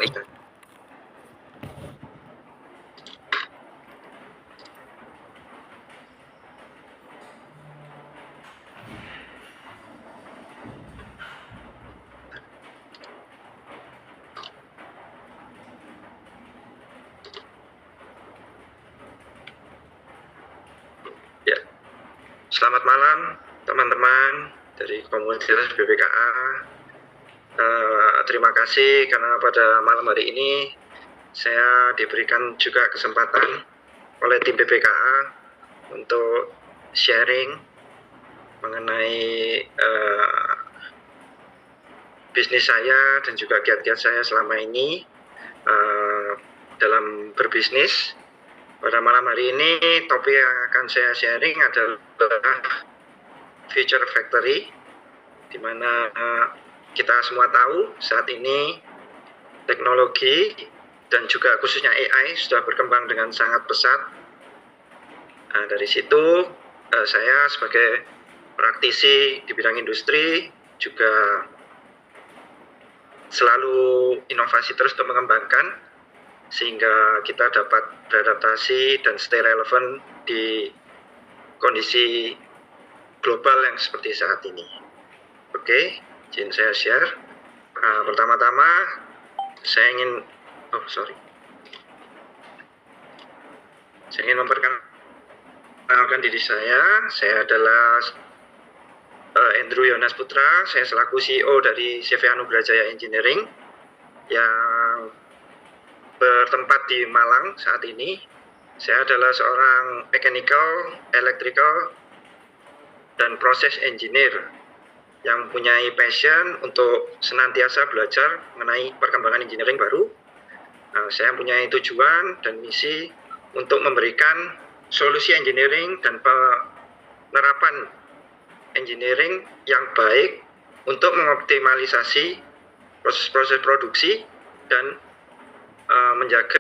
iklan. Ya, selamat malam teman-teman dari komunitas BPKA. Terima kasih karena pada malam hari ini saya diberikan juga kesempatan oleh tim BPKA untuk sharing mengenai bisnis saya dan juga kiat-kiat saya selama ini dalam berbisnis. Pada malam hari ini topik yang akan saya sharing adalah Future Factory, di mana kita semua tahu saat ini teknologi dan juga khususnya AI sudah berkembang dengan sangat pesat. Nah, dari situ saya sebagai praktisi di bidang industri juga selalu inovasi terus untuk mengembangkan sehingga kita dapat beradaptasi dan stay relevant di kondisi global yang seperti saat ini. Oke, izin saya share. Pertama-tama saya ingin memperkenalkan diri saya. Saya adalah Andrew Yonas Putra. Saya selaku CEO dari CV Anugrah Jaya Engineering yang bertempat di Malang saat ini. Saya adalah seorang mechanical, electrical, dan proses engineer yang punya passion untuk senantiasa belajar mengenai perkembangan engineering baru. Saya punya tujuan dan misi untuk memberikan solusi engineering dan penerapan engineering yang baik untuk mengoptimalisasi proses-proses produksi dan menjaga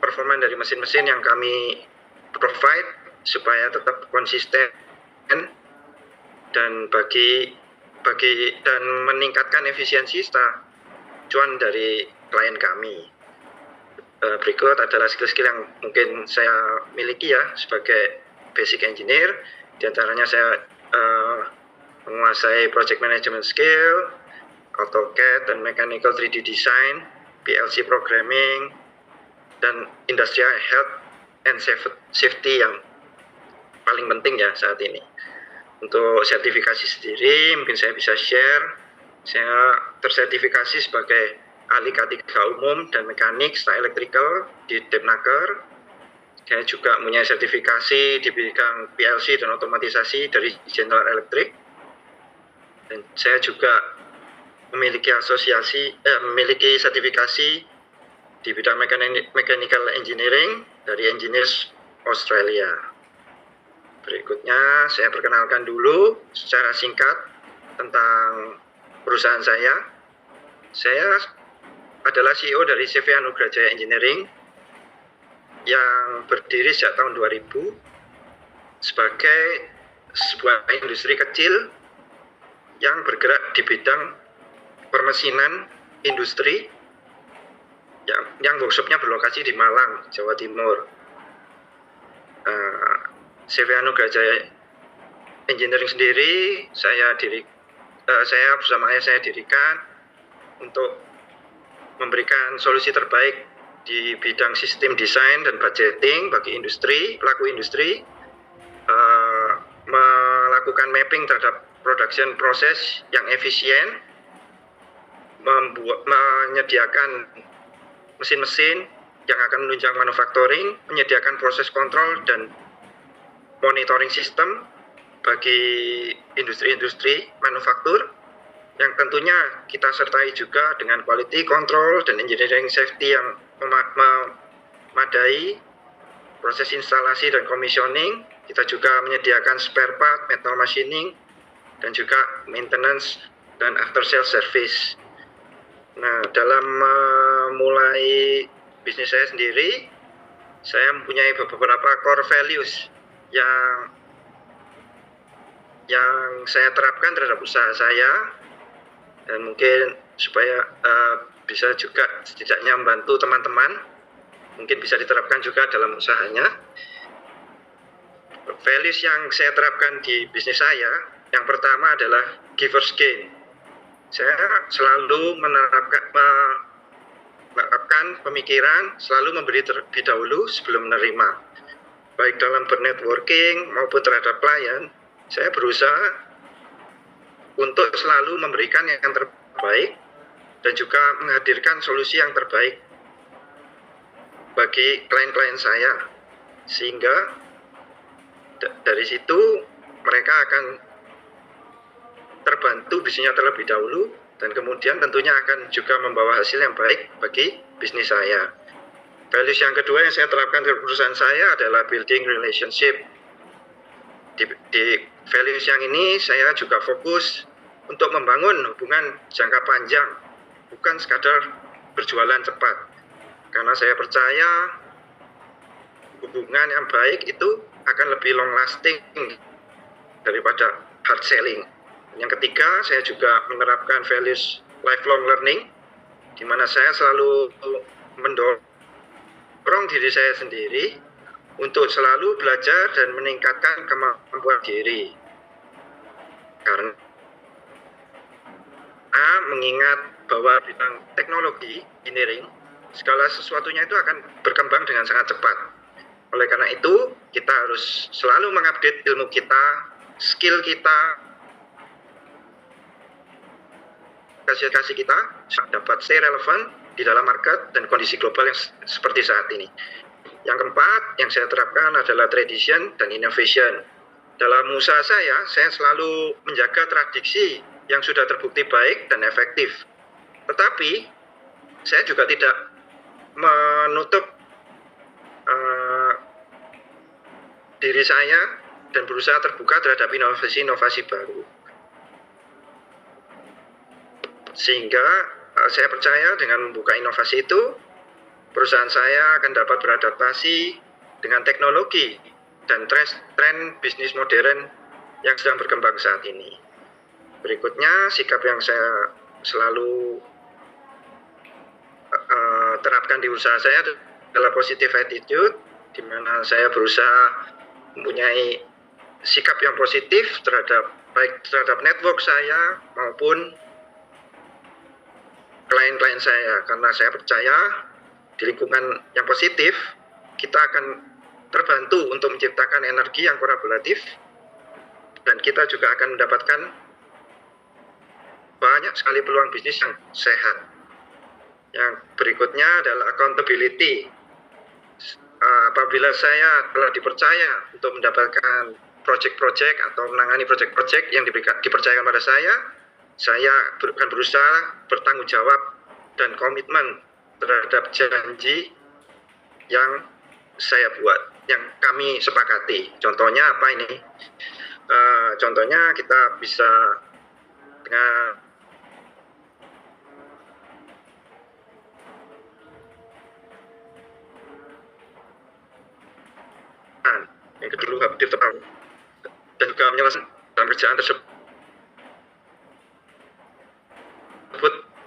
performa dari mesin-mesin yang kami provide supaya tetap konsisten dan dan meningkatkan efisiensi setelah cuan dari klien kami. Berikut adalah skill-skill yang mungkin saya miliki ya sebagai basic engineer. Di antaranya saya menguasai project management skill, AutoCAD dan mechanical 3D design, PLC programming, dan industrial health and safety yang paling penting ya saat ini. Untuk sertifikasi sendiri mungkin saya bisa share. Saya tersertifikasi sebagai ahli K3 umum dan mekanik serta electrical di Depnaker. Saya juga punya sertifikasi di bidang PLC dan otomatisasi dari General Electric. Dan saya juga memiliki sertifikasi di bidang mechanical engineering dari Engineers Australia. Berikutnya saya perkenalkan dulu secara singkat tentang perusahaan saya. Saya adalah CEO dari CV Anugrah Jaya Engineering yang berdiri sejak tahun 2000 sebagai sebuah industri kecil yang bergerak di bidang permesinan industri yang workshopnya berlokasi di Malang, Jawa Timur. CV Anugrah Jaya Engineering sendiri saya bersama ayah saya dirikan untuk memberikan solusi terbaik di bidang sistem desain dan budgeting bagi pelaku industri, melakukan mapping terhadap production proses yang efisien, menyediakan mesin-mesin yang akan menunjang manufacturing, menyediakan proses kontrol dan monitoring sistem bagi industri-industri manufaktur yang tentunya kita sertai juga dengan quality control dan engineering safety yang memadai, proses instalasi dan commissioning. Kita juga menyediakan spare part, metal machining, dan juga maintenance dan after sales service. Nah, dalam memulai bisnis saya sendiri, saya mempunyai beberapa core values yang saya terapkan terhadap usaha saya, dan mungkin supaya bisa juga setidaknya membantu teman-teman, mungkin bisa diterapkan juga dalam usahanya. Values yang saya terapkan di bisnis saya, yang pertama adalah giver's gain. Saya selalu menerapkan pemikiran selalu memberi terlebih dahulu sebelum menerima. Baik dalam bernetworking maupun terhadap klien, saya berusaha untuk selalu memberikan yang terbaik dan juga menghadirkan solusi yang terbaik bagi klien-klien saya, sehingga dari situ mereka akan terbantu bisnisnya terlebih dahulu, dan kemudian tentunya akan juga membawa hasil yang baik bagi bisnis saya. Values yang kedua yang saya terapkan di perusahaan saya adalah building relationship. Di values yang ini saya juga fokus untuk membangun hubungan jangka panjang, bukan sekadar berjualan cepat. Karena saya percaya hubungan yang baik itu akan lebih long lasting daripada hard selling. Yang ketiga, saya juga menerapkan values lifelong learning, di mana saya selalu mendorong diri saya sendiri untuk selalu belajar dan meningkatkan kemampuan diri. Karena mengingat bahwa bidang teknologi, engineering, segala sesuatunya itu akan berkembang dengan sangat cepat. Oleh karena itu, kita harus selalu mengupdate ilmu kita, skill kita, hasil kita dapat stay relevan di dalam market dan kondisi global yang seperti saat ini. Yang keempat, yang saya terapkan adalah tradition dan innovation. Dalam usaha saya selalu menjaga tradisi yang sudah terbukti baik dan efektif. Tetapi, saya juga tidak menutup diri saya dan berusaha terbuka terhadap inovasi-inovasi baru. Sehingga saya percaya dengan membuka inovasi itu, perusahaan saya akan dapat beradaptasi dengan teknologi dan tren bisnis modern yang sedang berkembang saat ini. Berikutnya, sikap yang saya selalu terapkan di usaha saya adalah positive attitude, di mana saya berusaha mempunyai sikap yang positif baik terhadap network saya maupun klien-klien saya, karena saya percaya di lingkungan yang positif kita akan terbantu untuk menciptakan energi yang kolaboratif, dan kita juga akan mendapatkan banyak sekali peluang bisnis yang sehat. Yang berikutnya adalah accountability. Apabila saya telah dipercaya untuk mendapatkan project-project atau menangani project-project yang dipercayakan pada saya akan berusaha bertanggung jawab dan komitmen terhadap janji yang saya buat, yang kami sepakati. Contohnya apa ini? Contohnya kita bisa dengan yang kedua aktif dan juga menyelesaikan dalam kerjaan tersebut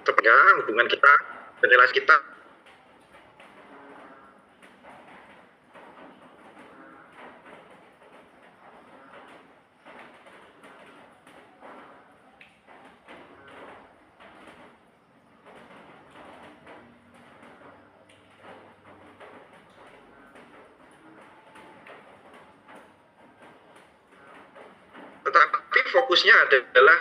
terpegang hubungan kita dan relasi kita. Tetapi fokusnya adalah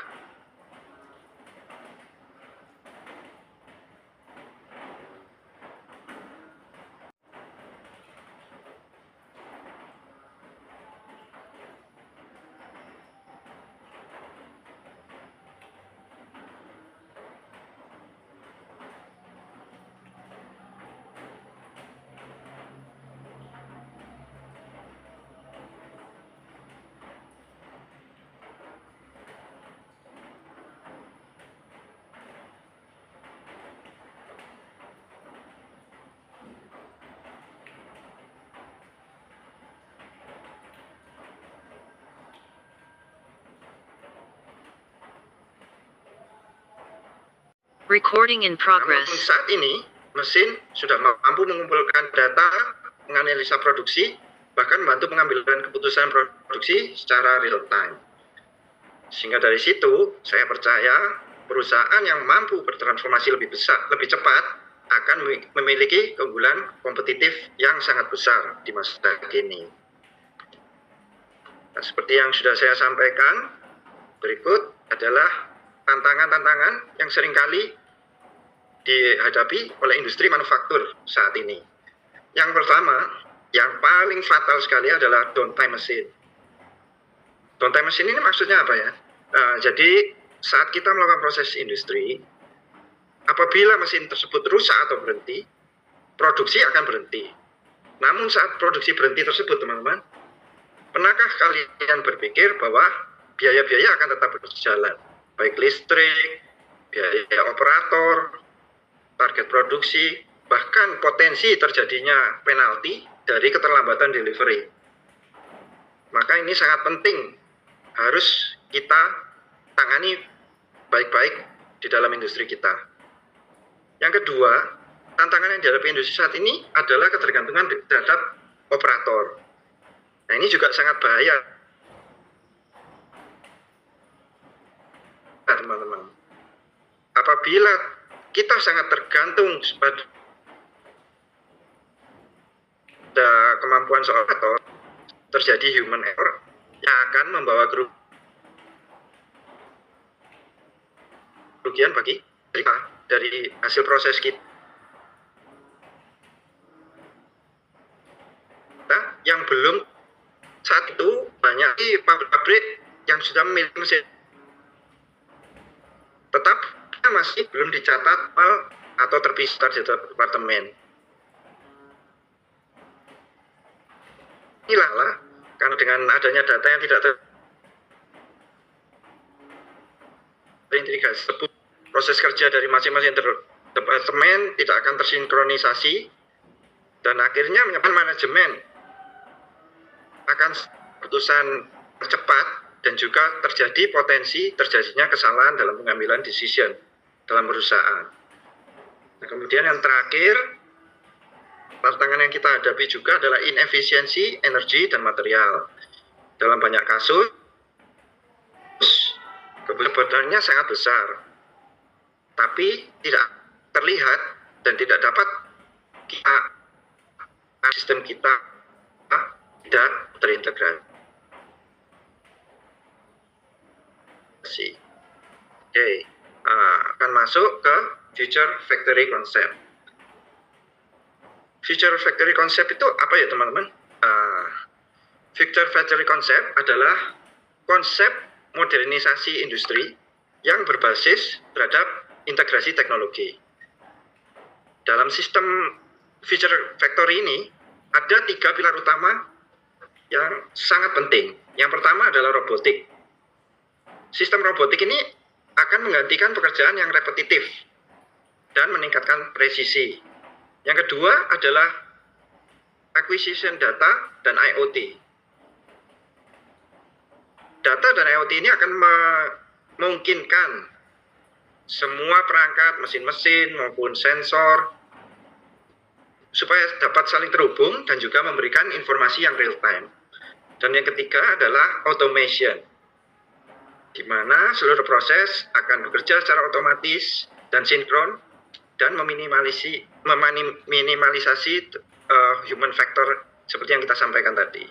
Recording in Namun progress. saat ini, mesin sudah mampu mengumpulkan data, menganalisa produksi, bahkan membantu pengambilan keputusan produksi secara real time. Sehingga dari situ, saya percaya perusahaan yang mampu bertransformasi lebih besar, lebih cepat, akan memiliki keunggulan kompetitif yang sangat besar di masa kini. Nah, seperti yang sudah saya sampaikan, berikut adalah tantangan-tantangan yang seringkali dihadapi oleh industri manufaktur saat ini. Yang pertama, yang paling fatal sekali adalah downtime mesin. Downtime mesin ini maksudnya apa ya? Jadi saat kita melakukan proses industri, apabila mesin tersebut rusak atau berhenti, produksi akan berhenti. Namun saat produksi berhenti tersebut, teman-teman, pernahkah kalian berpikir bahwa biaya-biaya akan tetap berjalan? Baik listrik, biaya operator, target produksi, bahkan potensi terjadinya penalti dari keterlambatan delivery. Maka ini sangat penting, harus kita tangani baik-baik di dalam industri kita. Yang kedua, tantangan yang dihadapi industri saat ini adalah ketergantungan terhadap operator. Nah, ini juga sangat bahaya, teman-teman. Apabila kita sangat tergantung pada kemampuan seorang operator, terjadi human error yang akan membawa kerugian bagi kita dari hasil proses kita yang belum saat itu banyak di pabrik yang sudah memiliki mesin, tetap masih belum dicatat atau terpisah di departemen. Inilah karena dengan adanya data yang tidak terintegrasi, proses kerja dari masing-masing departemen tidak akan tersinkronisasi dan akhirnya menyebabkan manajemen akan keputusan cepat dan juga terjadi potensi terjadinya kesalahan dalam pengambilan decision dalam perusahaan. Nah, kemudian yang terakhir, tantangan yang kita hadapi juga adalah inefisiensi energi dan material. Dalam banyak kasus, kebetulannya sangat besar, tapi tidak terlihat dan tidak dapat sistem kita tidak terintegrasi. Oke, akan masuk ke future factory concept. Future factory concept itu apa ya, teman-teman? Future factory concept adalah konsep modernisasi industri yang berbasis terhadap integrasi teknologi. Dalam sistem future factory ini ada 3 pilar utama yang sangat penting. Yang pertama adalah robotik. Sistem robotik ini akan menggantikan pekerjaan yang repetitif dan meningkatkan presisi. Yang kedua adalah acquisition data dan IoT. Data dan IoT ini akan memungkinkan semua perangkat, mesin-mesin maupun sensor supaya dapat saling terhubung dan juga memberikan informasi yang real time. Dan yang ketiga adalah automation, di mana seluruh proses akan bekerja secara otomatis dan sinkron dan meminimalisasi human factor seperti yang kita sampaikan tadi.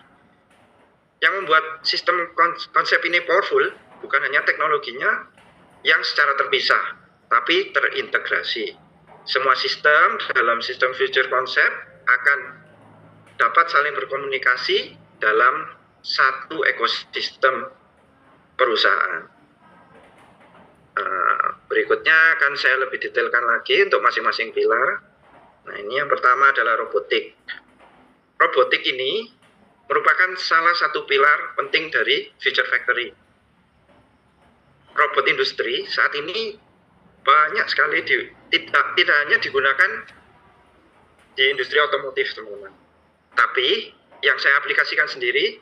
Yang membuat sistem konsep ini powerful bukan hanya teknologinya yang secara terpisah, tapi terintegrasi. Semua sistem dalam sistem future concept akan dapat saling berkomunikasi dalam satu ekosistem perusahaan. Berikutnya akan saya lebih detailkan lagi untuk masing-masing pilar. Nah, ini yang pertama adalah robotik. Robotik ini merupakan salah satu pilar penting dari future factory. Robot industri saat ini banyak sekali tidak hanya digunakan di industri otomotif, teman-teman. Tapi yang saya aplikasikan sendiri,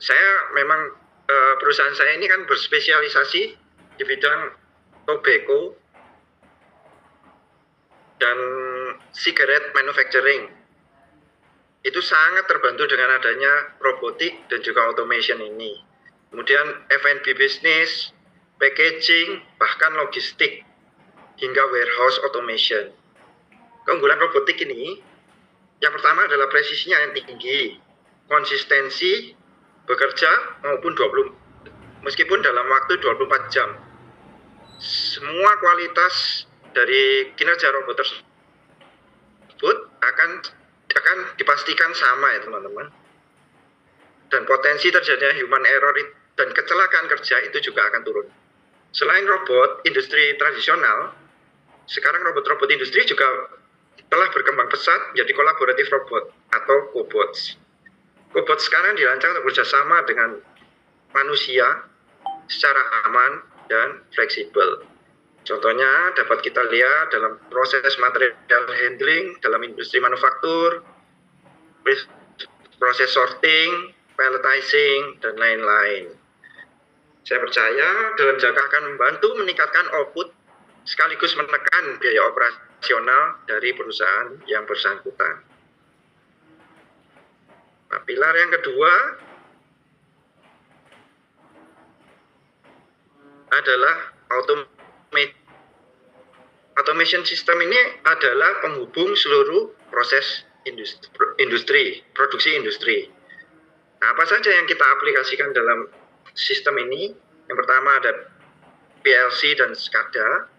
saya memang perusahaan saya ini kan berspesialisasi di bidang tobacco dan cigarette manufacturing. Itu sangat terbantu dengan adanya robotik dan juga automation ini. Kemudian F&B business, packaging, bahkan logistik, hingga warehouse automation. Keunggulan robotik ini, yang pertama adalah presisinya yang tinggi, konsistensi bekerja meskipun dalam waktu 24 jam. Semua kualitas dari kinerja robot tersebut akan dipastikan sama ya teman-teman. Dan potensi terjadinya human error dan kecelakaan kerja itu juga akan turun. Selain robot industri tradisional, sekarang robot-robot industri juga telah berkembang pesat menjadi kolaboratif robot atau cobots. Cobot sekarang dirancang untuk bekerjasama dengan manusia secara aman dan fleksibel. Contohnya dapat kita lihat dalam proses material handling, dalam industri manufaktur, proses sorting, palletizing, dan lain-lain. Saya percaya dalam jangka akan membantu meningkatkan output sekaligus menekan biaya operasional dari perusahaan yang bersangkutan. Nah, pilar yang kedua adalah automation system. Ini adalah penghubung seluruh proses industri, produksi industri. Nah, apa saja yang kita aplikasikan dalam sistem ini? Yang pertama ada PLC dan SCADA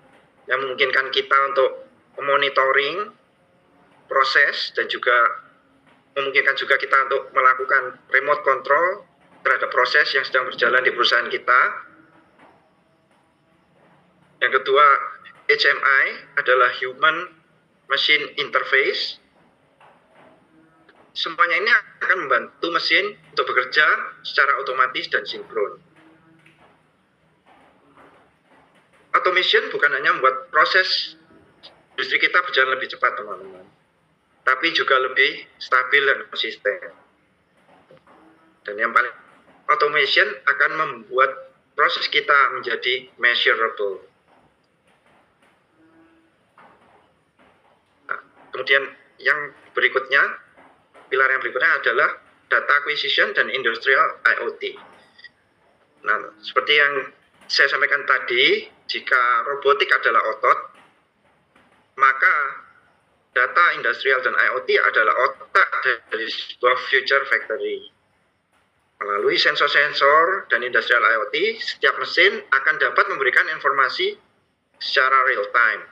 yang memungkinkan kita untuk memonitoring proses dan juga memungkinkan juga kita untuk melakukan remote control terhadap proses yang sedang berjalan di perusahaan kita. Yang kedua, HMI adalah Human Machine Interface. Semuanya ini akan membantu mesin untuk bekerja secara otomatis dan sinkron. Automation bukan hanya membuat proses industri kita berjalan lebih cepat, teman-teman, tapi juga lebih stabil dan konsisten. Dan yang paling, automation akan membuat proses kita menjadi measurable. Nah, kemudian yang berikutnya, pilar yang berikutnya adalah data acquisition dan industrial IoT. Nah, seperti yang saya sampaikan tadi, jika robotik adalah otot, maka data industrial dan IoT adalah otak dari sebuah future factory. Melalui sensor-sensor dan industrial IoT, setiap mesin akan dapat memberikan informasi secara real time.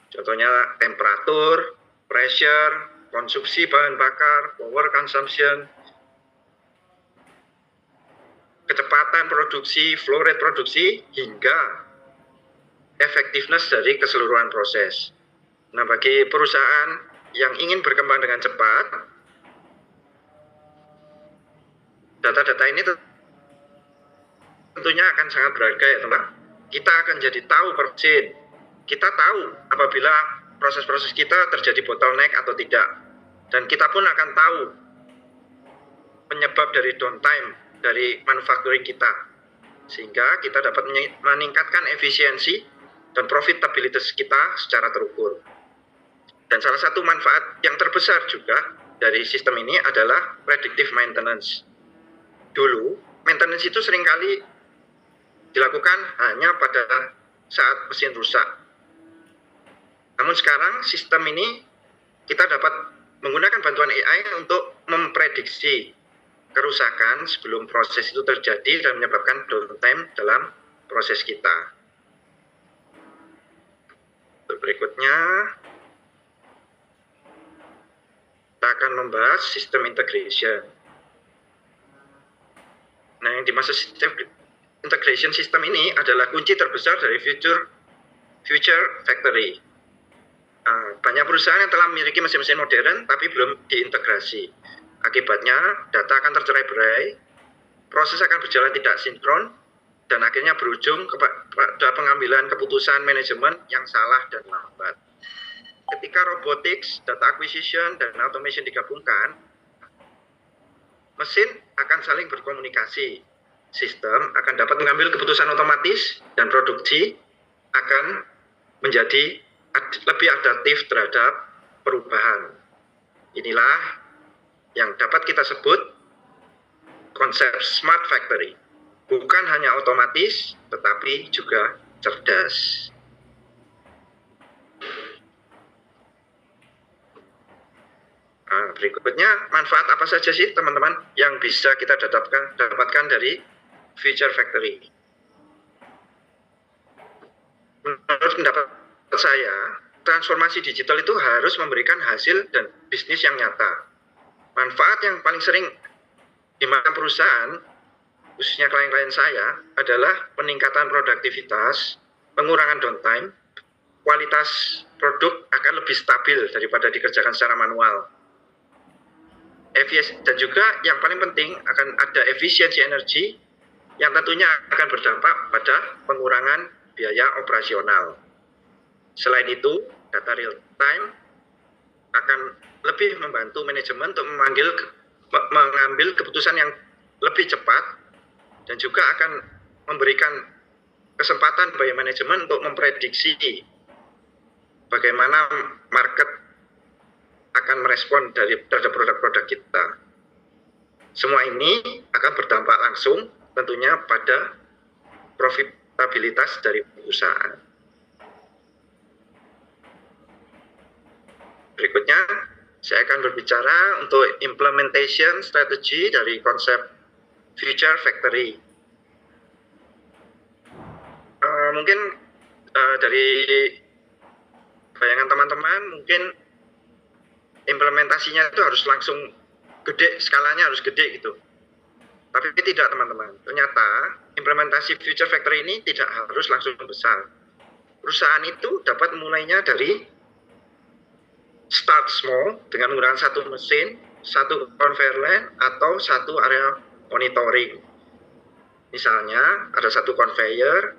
Contohnya temperatur, pressure, konsumsi bahan bakar, power consumption, kecepatan produksi, flow rate produksi, hingga effectiveness dari keseluruhan proses. Nah, bagi perusahaan yang ingin berkembang dengan cepat, data-data ini tentunya akan sangat berharga ya teman. Kita akan jadi tahu persis. Kita tahu apabila proses-proses kita terjadi bottleneck atau tidak. Dan kita pun akan tahu penyebab dari downtime dari manufacturing kita. Sehingga kita dapat meningkatkan efisiensi dan profitabilitas kita secara terukur. Dan salah satu manfaat yang terbesar juga dari sistem ini adalah predictive maintenance. Dulu, maintenance itu seringkali dilakukan hanya pada saat mesin rusak. Namun sekarang sistem ini kita dapat menggunakan bantuan AI untuk memprediksi kerusakan sebelum proses itu terjadi dan menyebabkan downtime dalam proses kita. Berikutnya, kita akan membahas sistem integration. Nah, yang dimaksud sistem integration system ini adalah kunci terbesar dari future factory. Banyak perusahaan yang telah memiliki mesin-mesin modern tapi belum diintegrasi. Akibatnya, data akan tercerai-berai, proses akan berjalan tidak sinkron, dan akhirnya berujung kepada pengambilan keputusan manajemen yang salah dan lambat. Ketika robotics, data acquisition, dan automation digabungkan, mesin akan saling berkomunikasi. Sistem akan dapat mengambil keputusan otomatis dan produksi akan menjadi lebih adaptif terhadap perubahan. Inilah yang dapat kita sebut konsep smart factory. Bukan hanya otomatis, tetapi juga cerdas. Nah, berikutnya, manfaat apa saja sih teman-teman yang bisa kita dapatkan dari future factory? Menurut pendapat saya, transformasi digital itu harus memberikan hasil dan bisnis yang nyata. Manfaat yang paling sering dimakan perusahaan, khususnya klien-klien saya, adalah peningkatan produktivitas, pengurangan downtime, kualitas produk akan lebih stabil daripada dikerjakan secara manual. Dan juga yang paling penting akan ada efisiensi energi yang tentunya akan berdampak pada pengurangan biaya operasional. Selain itu, data real time akan lebih membantu manajemen untuk mengambil keputusan yang lebih cepat dan juga akan memberikan kesempatan bagi manajemen untuk memprediksi bagaimana market akan merespon terhadap produk-produk kita. Semua ini akan berdampak langsung tentunya pada profitabilitas dari perusahaan. Berikutnya, saya akan berbicara untuk implementation strategy dari konsep future factory. Mungkin dari bayangan teman-teman, mungkin implementasinya itu harus langsung gede, skalanya harus gede gitu. Tapi tidak teman-teman, ternyata implementasi future factory ini tidak harus langsung besar. Perusahaan itu dapat mulainya dari start small dengan menggunakan satu mesin, satu conveyor line, atau satu area monitoring. Misalnya ada satu conveyor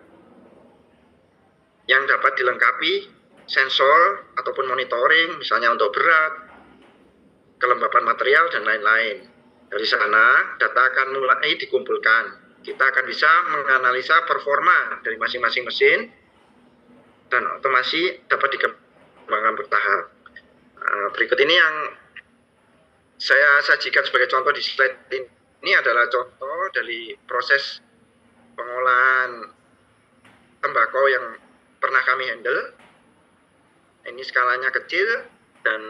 yang dapat dilengkapi sensor ataupun monitoring, misalnya untuk berat, kelembapan material, dan lain-lain. Dari sana, data akan mulai dikumpulkan. Kita akan bisa menganalisa performa dari masing-masing mesin, dan otomasi dapat dikembangkan bertahap. Berikut ini yang saya sajikan sebagai contoh di slide ini adalah contoh dari proses pengolahan tembakau yang pernah kami handle. Ini skalanya kecil, dan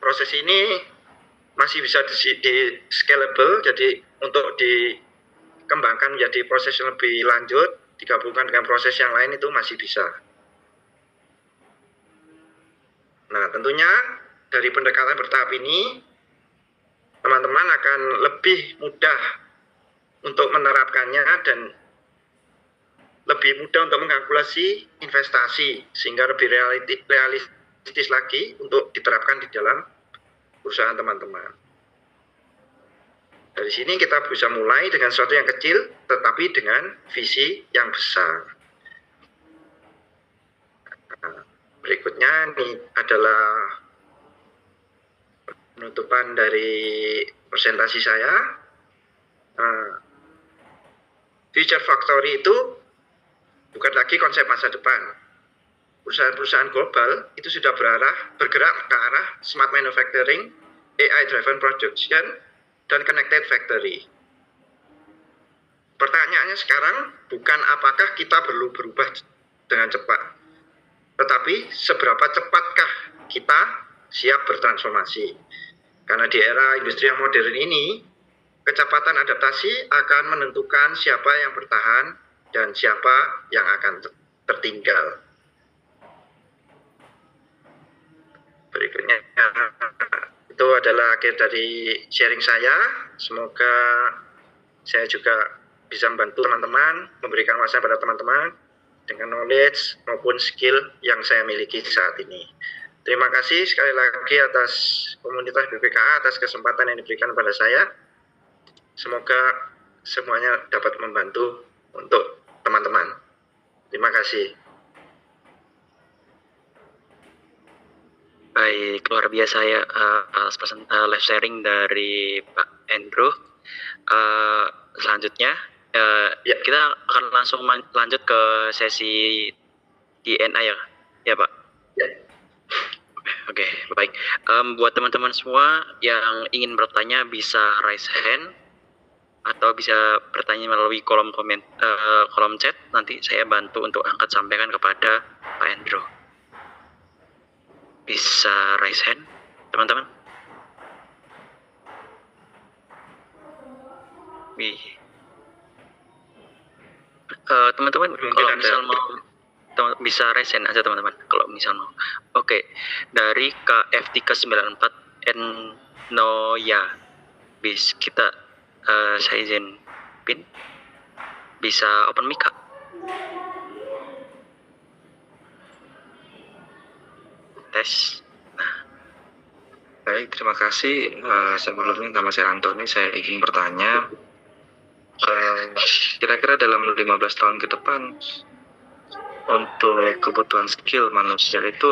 proses ini masih bisa di scalable, jadi untuk dikembangkan menjadi proses yang lebih lanjut, digabungkan dengan proses yang lain itu masih bisa. Nah, tentunya dari pendekatan bertahap ini, teman-teman akan lebih mudah untuk menerapkannya dan lebih mudah untuk mengkalkulasi investasi, sehingga lebih realistis lagi untuk diterapkan di dalam perusahaan teman-teman. Dari sini kita bisa mulai dengan sesuatu yang kecil, tetapi dengan visi yang besar. Nah, berikutnya ini adalah penutupan dari presentasi saya. Future Factory itu bukan lagi konsep masa depan. Perusahaan-perusahaan global itu sudah bergerak ke arah smart manufacturing, AI-driven production, dan connected factory. Pertanyaannya sekarang bukan apakah kita perlu berubah dengan cepat, tetapi seberapa cepatkah kita siap bertransformasi. Karena di era industri yang modern ini, kecepatan adaptasi akan menentukan siapa yang bertahan dan siapa yang akan tertinggal. Berikutnya, itu adalah akhir dari sharing saya. Semoga saya juga bisa membantu teman-teman, memberikan wawasan pada teman-teman dengan knowledge maupun skill yang saya miliki saat ini. Terima kasih sekali lagi atas komunitas BPKA, atas kesempatan yang diberikan kepada saya. Semoga semuanya dapat membantu untuk teman-teman. Terima kasih. Baik, luar biasa ya live sharing dari Pak Andrew. Selanjutnya kita akan langsung lanjut ke sesi Q&A ya Pak. Ya. Oke, baik. Buat teman-teman semua yang ingin bertanya bisa raise hand atau bisa bertanya melalui kolom kolom chat. Nanti saya bantu untuk angkat sampaikan kepada Pak Endro. Bisa raise hand, teman-teman. Teman-teman, kalau misal mau bisa raise hand aja teman-teman kalau misal mau. Oke, dari KF394 Noya bis kita saya izin pin bisa open mic Kak. Tes. Baik, terima kasih. Sebelumnya nama saya Antoni, saya ingin bertanya, kira-kira dalam 15 tahun ke depan, untuk kebutuhan skill manusia itu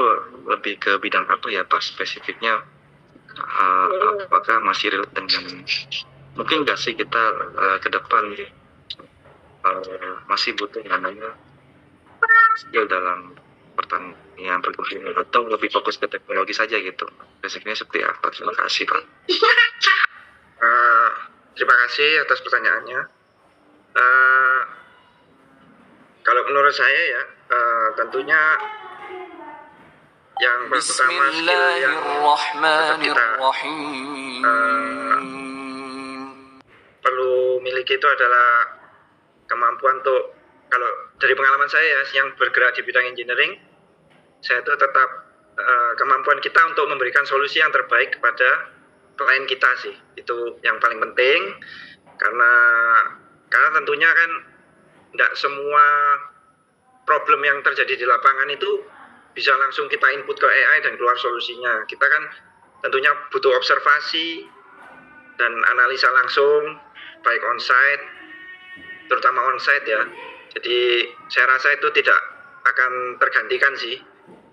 lebih ke bidang apa ya Pak spesifiknya? Apakah masih relate dengan, mungkin nggak sih kita ke depan masih butuh namanya skill dalam pertanian perkebunan atau lebih fokus ke teknologi saja gitu? Basicnya seperti apa? Terima kasih Pak. Terima kasih atas pertanyaannya. Kalau menurut saya ya, tentunya yang pertama skill yang kita perlu miliki itu adalah kemampuan untuk, kalau dari pengalaman saya ya, yang bergerak di bidang engineering, saya itu tetap kemampuan kita untuk memberikan solusi yang terbaik kepada klien kita sih, itu yang paling penting, karena tentunya kan tidak semua problem yang terjadi di lapangan itu bisa langsung kita input ke AI dan keluar solusinya. Kita kan tentunya butuh observasi dan analisa langsung, baik onsite, terutama onsite ya. Jadi saya rasa itu tidak akan tergantikan sih.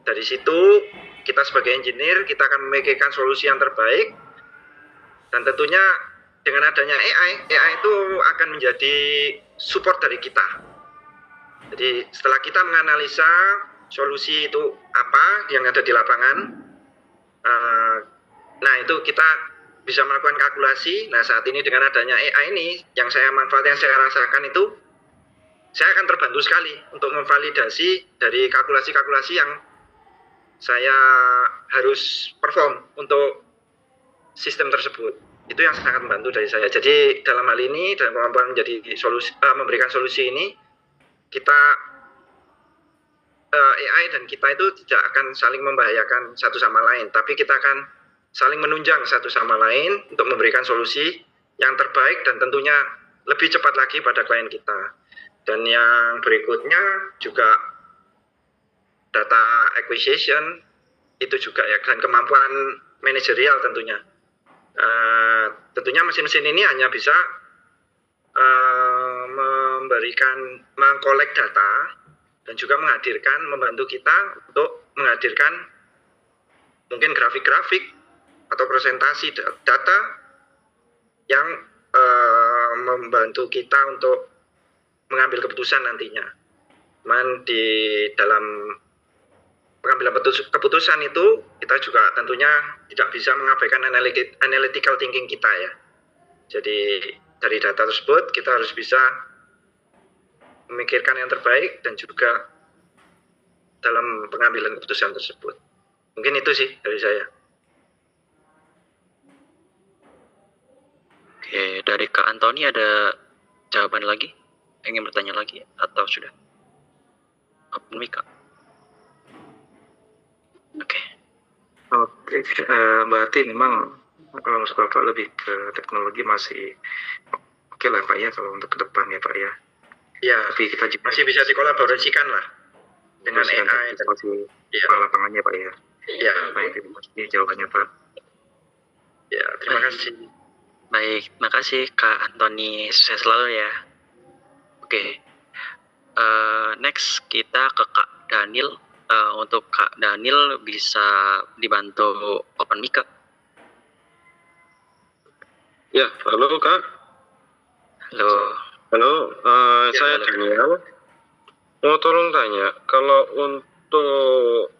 Dari situ kita sebagai engineer, kita akan memikirkan solusi yang terbaik, dan tentunya dengan adanya AI itu akan menjadi support dari kita. Jadi setelah kita menganalisa solusi itu apa yang ada di lapangan, nah itu kita bisa melakukan kalkulasi. Nah saat ini dengan adanya AI ini, yang saya manfaatkan, yang saya rasakan itu, saya akan terbantu sekali untuk memvalidasi dari kalkulasi-kalkulasi yang saya harus perform untuk sistem tersebut. Itu yang sangat membantu dari saya. Jadi dalam hal ini, dalam kemampuan menjadi memberikan solusi ini, kita AI dan kita itu tidak akan saling membahayakan satu sama lain, tapi kita akan saling menunjang satu sama lain untuk memberikan solusi yang terbaik dan tentunya lebih cepat lagi pada klien kita. Dan yang berikutnya juga data acquisition itu juga ya, dan kemampuan manajerial tentunya. Tentunya mesin-mesin ini hanya bisa mengkolek data dan juga membantu kita untuk menghadirkan mungkin grafik-grafik atau presentasi data yang membantu kita untuk mengambil keputusan nantinya. Cuman di dalam pengambilan keputusan itu kita juga tentunya tidak bisa mengabaikan analytical thinking kita ya. Jadi dari data tersebut kita harus bisa memikirkan yang terbaik dan juga dalam pengambilan keputusan tersebut. Mungkin itu sih dari saya. Oke, dari Kak Antoni ada jawaban lagi? Ingin bertanya lagi atau sudah? Open mic Kak. Oke, berarti memang kalau Mas Bapak lebih ke teknologi masih oke lah Pak ya kalau untuk ke depan ya Pak ya. Ya, tapi kita juga masih bisa dikolaborasikan lah dengan AI dan masih lapangannya Pak ya. Iya. Baik, terima kasih jawabannya Pak. Ya, terima kasih. Baik, terima kasih Kak Antoni, sukses selalu ya. Oke, next kita ke Kak Daniel. Untuk Kak Daniel bisa dibantu open mic Kak. Ya, halo Kak. Halo, saya Daniel. Mau tolong tanya, kalau untuk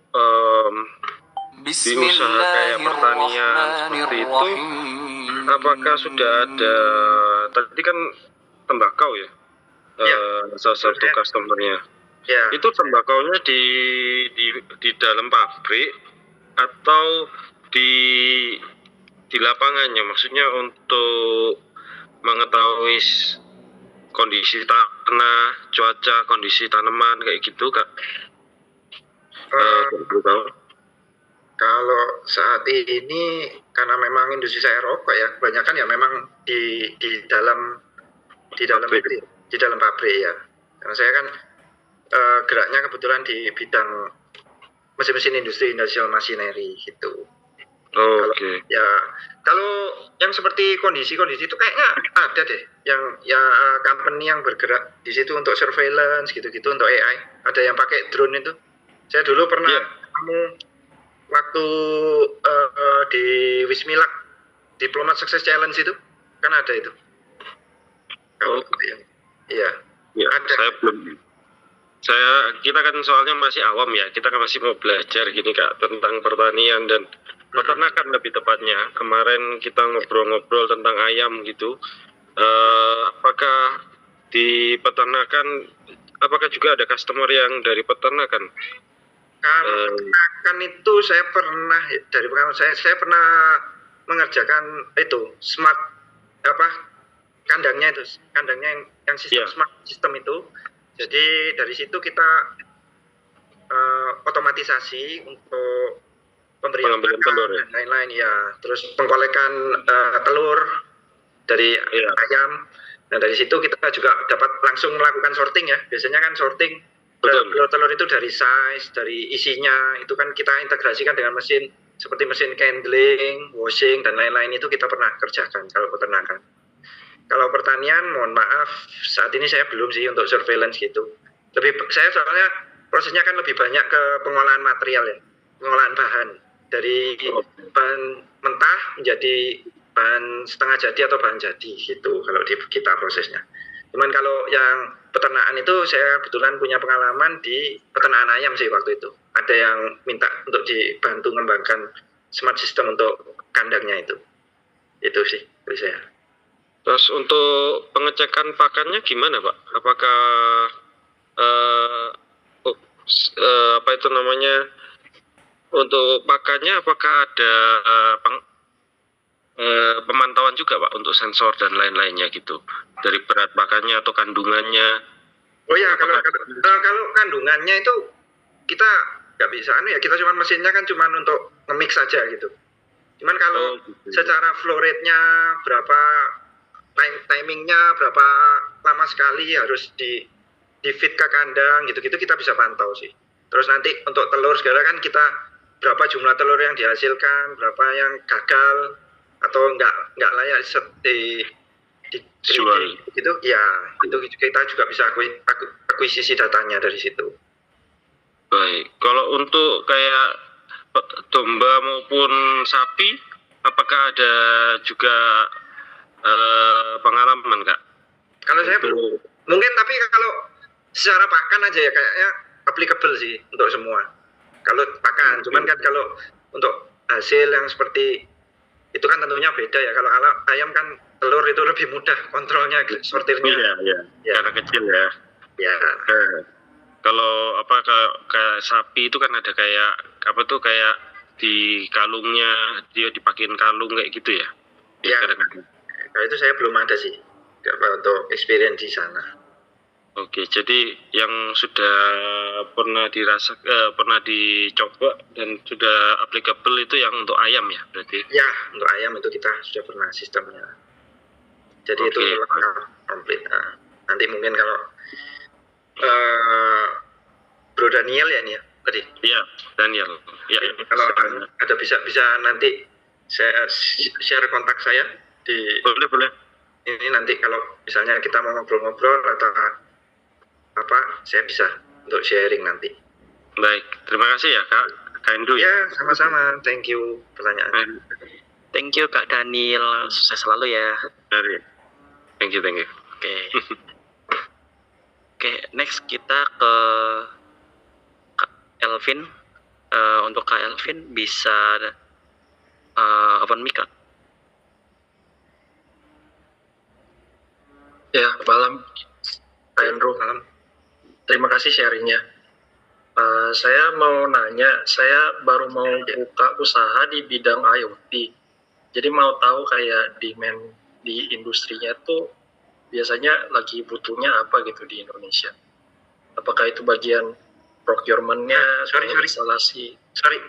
di usaha kayak pertanian seperti itu, apakah sudah ada, tadi kan tembakau ya, Ya, salah satu customernya. ya. Itu tembakaunya di dalam pabrik atau di lapangannya, maksudnya untuk mengetahui kondisi tanah, cuaca, kondisi tanaman kayak gitu, Kak. Perlu tahu. Kalau saat ini karena memang industri saya rokok ya, kebanyakan ya memang di dalam Pabrik. itu, di dalam pabrik ya. Karena saya kan geraknya kebetulan di bidang mesin-mesin industri, industrial machinery gitu. Oke. Ya, kalau yang seperti kondisi-kondisi itu kayaknya ada deh yang company yang bergerak di situ untuk surveillance gitu-gitu untuk AI. Ada yang pakai drone itu. Saya dulu pernah ketemu waktu di Wismilak Diplomat Success Challenge itu kan ada itu. Kalau iya. Ya, ada. Kita kan soalnya masih awam ya, kita kan masih mau belajar gini Kak tentang pertanian dan peternakan lebih tepatnya. Kemarin kita ngobrol-ngobrol tentang ayam gitu. Apakah di peternakan, apakah juga ada customer yang dari peternakan? Kalau peternakan itu saya pernah dari pengalaman saya pernah mengerjakan itu smart kandangnya yang sistem smart system itu. Jadi dari situ kita otomatisasi untuk pemberian telur ya? dan lain-lain ya. Terus pengkolekan telur dari ayam. Nah dari situ kita juga dapat langsung melakukan sorting ya. Biasanya kan sorting telur itu dari size, dari isinya itu kan kita integrasikan dengan mesin seperti mesin candling, washing dan lain-lain itu kita pernah kerjakan kalau peternakan. Kalau pertanian, mohon maaf, saat ini saya belum sih untuk surveillance gitu. Saya soalnya prosesnya kan lebih banyak ke pengolahan material ya, pengolahan bahan dari bahan mentah menjadi bahan setengah jadi atau bahan jadi gitu kalau di kita prosesnya. Cuman kalau yang peternakan itu saya kebetulan punya pengalaman di peternakan ayam sih waktu itu. Ada yang minta untuk dibantu mengembangkan smart system untuk kandangnya itu. Itu sih dari saya. Terus untuk pengecekan pakannya gimana Pak? Apakah apa itu namanya, untuk pakannya apakah ada pemantauan juga Pak untuk sensor dan lain-lainnya gitu dari berat pakannya atau kandungannya? Oh ya, kalau kandungannya itu kita nggak bisa kita cuma mesinnya kan cuma untuk nge-mix saja gitu. Cuman kalau secara flow rate-nya berapa, timingnya berapa lama sekali harus di feed ke kandang gitu-gitu kita bisa pantau sih. Terus nanti untuk telur segala kan kita berapa jumlah telur yang dihasilkan, berapa yang gagal atau nggak layak dijual gitu ya, itu kita juga bisa akuisisi datanya dari situ. Baik, kalau untuk kayak domba maupun sapi, apakah ada juga pengalaman Kak? Kalau saya belum, mungkin tapi kalau secara pakan aja ya kayaknya applicable sih untuk semua. Kalau pakan, cuman kan kalau untuk hasil yang seperti itu kan tentunya beda ya. Kalau ayam kan telur itu lebih mudah kontrolnya, sortirnya. Iya, karena kecil ya. Ya. Kalau kayak sapi itu kan ada kayak kayak di kalungnya, dia dipakein kalung kayak gitu ya. Iya. Kalau itu saya belum ada sih untuk experience di sana. Oke, jadi yang sudah pernah pernah dicoba dan sudah applicable itu yang untuk ayam ya berarti? Ya, untuk ayam itu kita sudah pernah sistemnya. Jadi itu lengkap komplit. Nah, nanti mungkin kalau Bro Daniel ya ini ya tadi. Iya, Daniel. Ya, kalau ada bisa nanti saya share kontak saya di. Boleh. Ini nanti kalau misalnya kita mau ngobrol-ngobrol atau saya bisa untuk sharing nanti. Baik, terima kasih ya Kak Indru. Ya, sama-sama. Thank you pertanyaan. Thank you Kak Daniel, sukses selalu ya. Thank you. Oke, next kita ke Kak Elvin. untuk Kak Elvin bisa open mic, Kak. Ya, malam, Pak Andrew. Malam. Terima kasih sharingnya. Saya mau nanya, saya baru mau buka usaha di bidang IoT. Jadi mau tahu kayak demand di industrinya tuh biasanya lagi butuhnya apa gitu di Indonesia. Apakah itu bagian procurement-nya, sorry. instalasi? Sorry.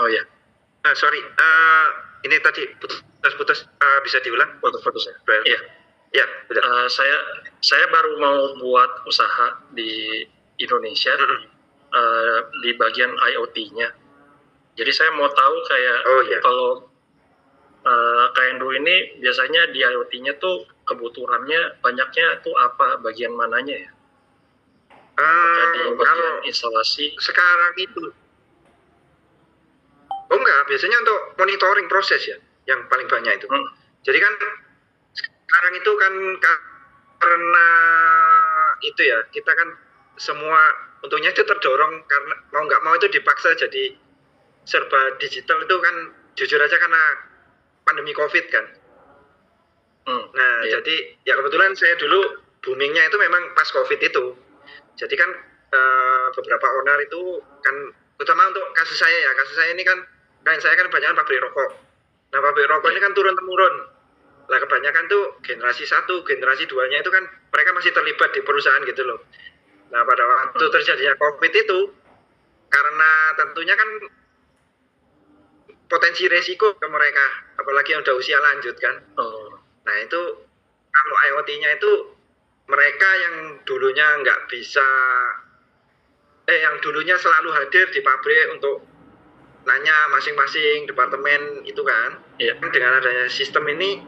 Oh ya, Sorry. Ini tadi putus-putus. Bisa diulang? foto-foto saya. Iya. Ya, udah. Saya baru mau buat usaha di Indonesia di bagian IoT-nya. Jadi saya mau tahu kayak kalau Kak Andrew ini biasanya di IoT-nya tuh kebutuhannya banyaknya tuh apa, bagian mananya ya? Apakah di bagian Kalau instalasi? sekarang itu, enggak, biasanya untuk monitoring proses ya, yang paling banyak itu. Jadi kan sekarang itu kan karena itu ya, kita kan semua untungnya itu terdorong karena mau nggak mau itu dipaksa jadi serba digital itu kan, jujur aja karena pandemi COVID kan. Iya. Jadi ya kebetulan saya dulu boomingnya itu memang pas COVID itu. Jadi kan beberapa owner itu kan, terutama untuk kasus saya ini kan, saya kan kebanyakan pabrik rokok. Nah pabrik rokok ini kan turun-temurun. Lah kebanyakan tuh generasi 1, generasi 2-nya itu kan mereka masih terlibat di perusahaan gitu loh. Nah pada waktu terjadinya COVID itu, karena tentunya kan potensi resiko ke mereka, apalagi yang udah usia lanjut kan. Nah itu kalau IoT-nya itu mereka yang dulunya nggak bisa, yang dulunya selalu hadir di pabrik untuk nanya masing-masing departemen itu kan. Dengan adanya sistem ini,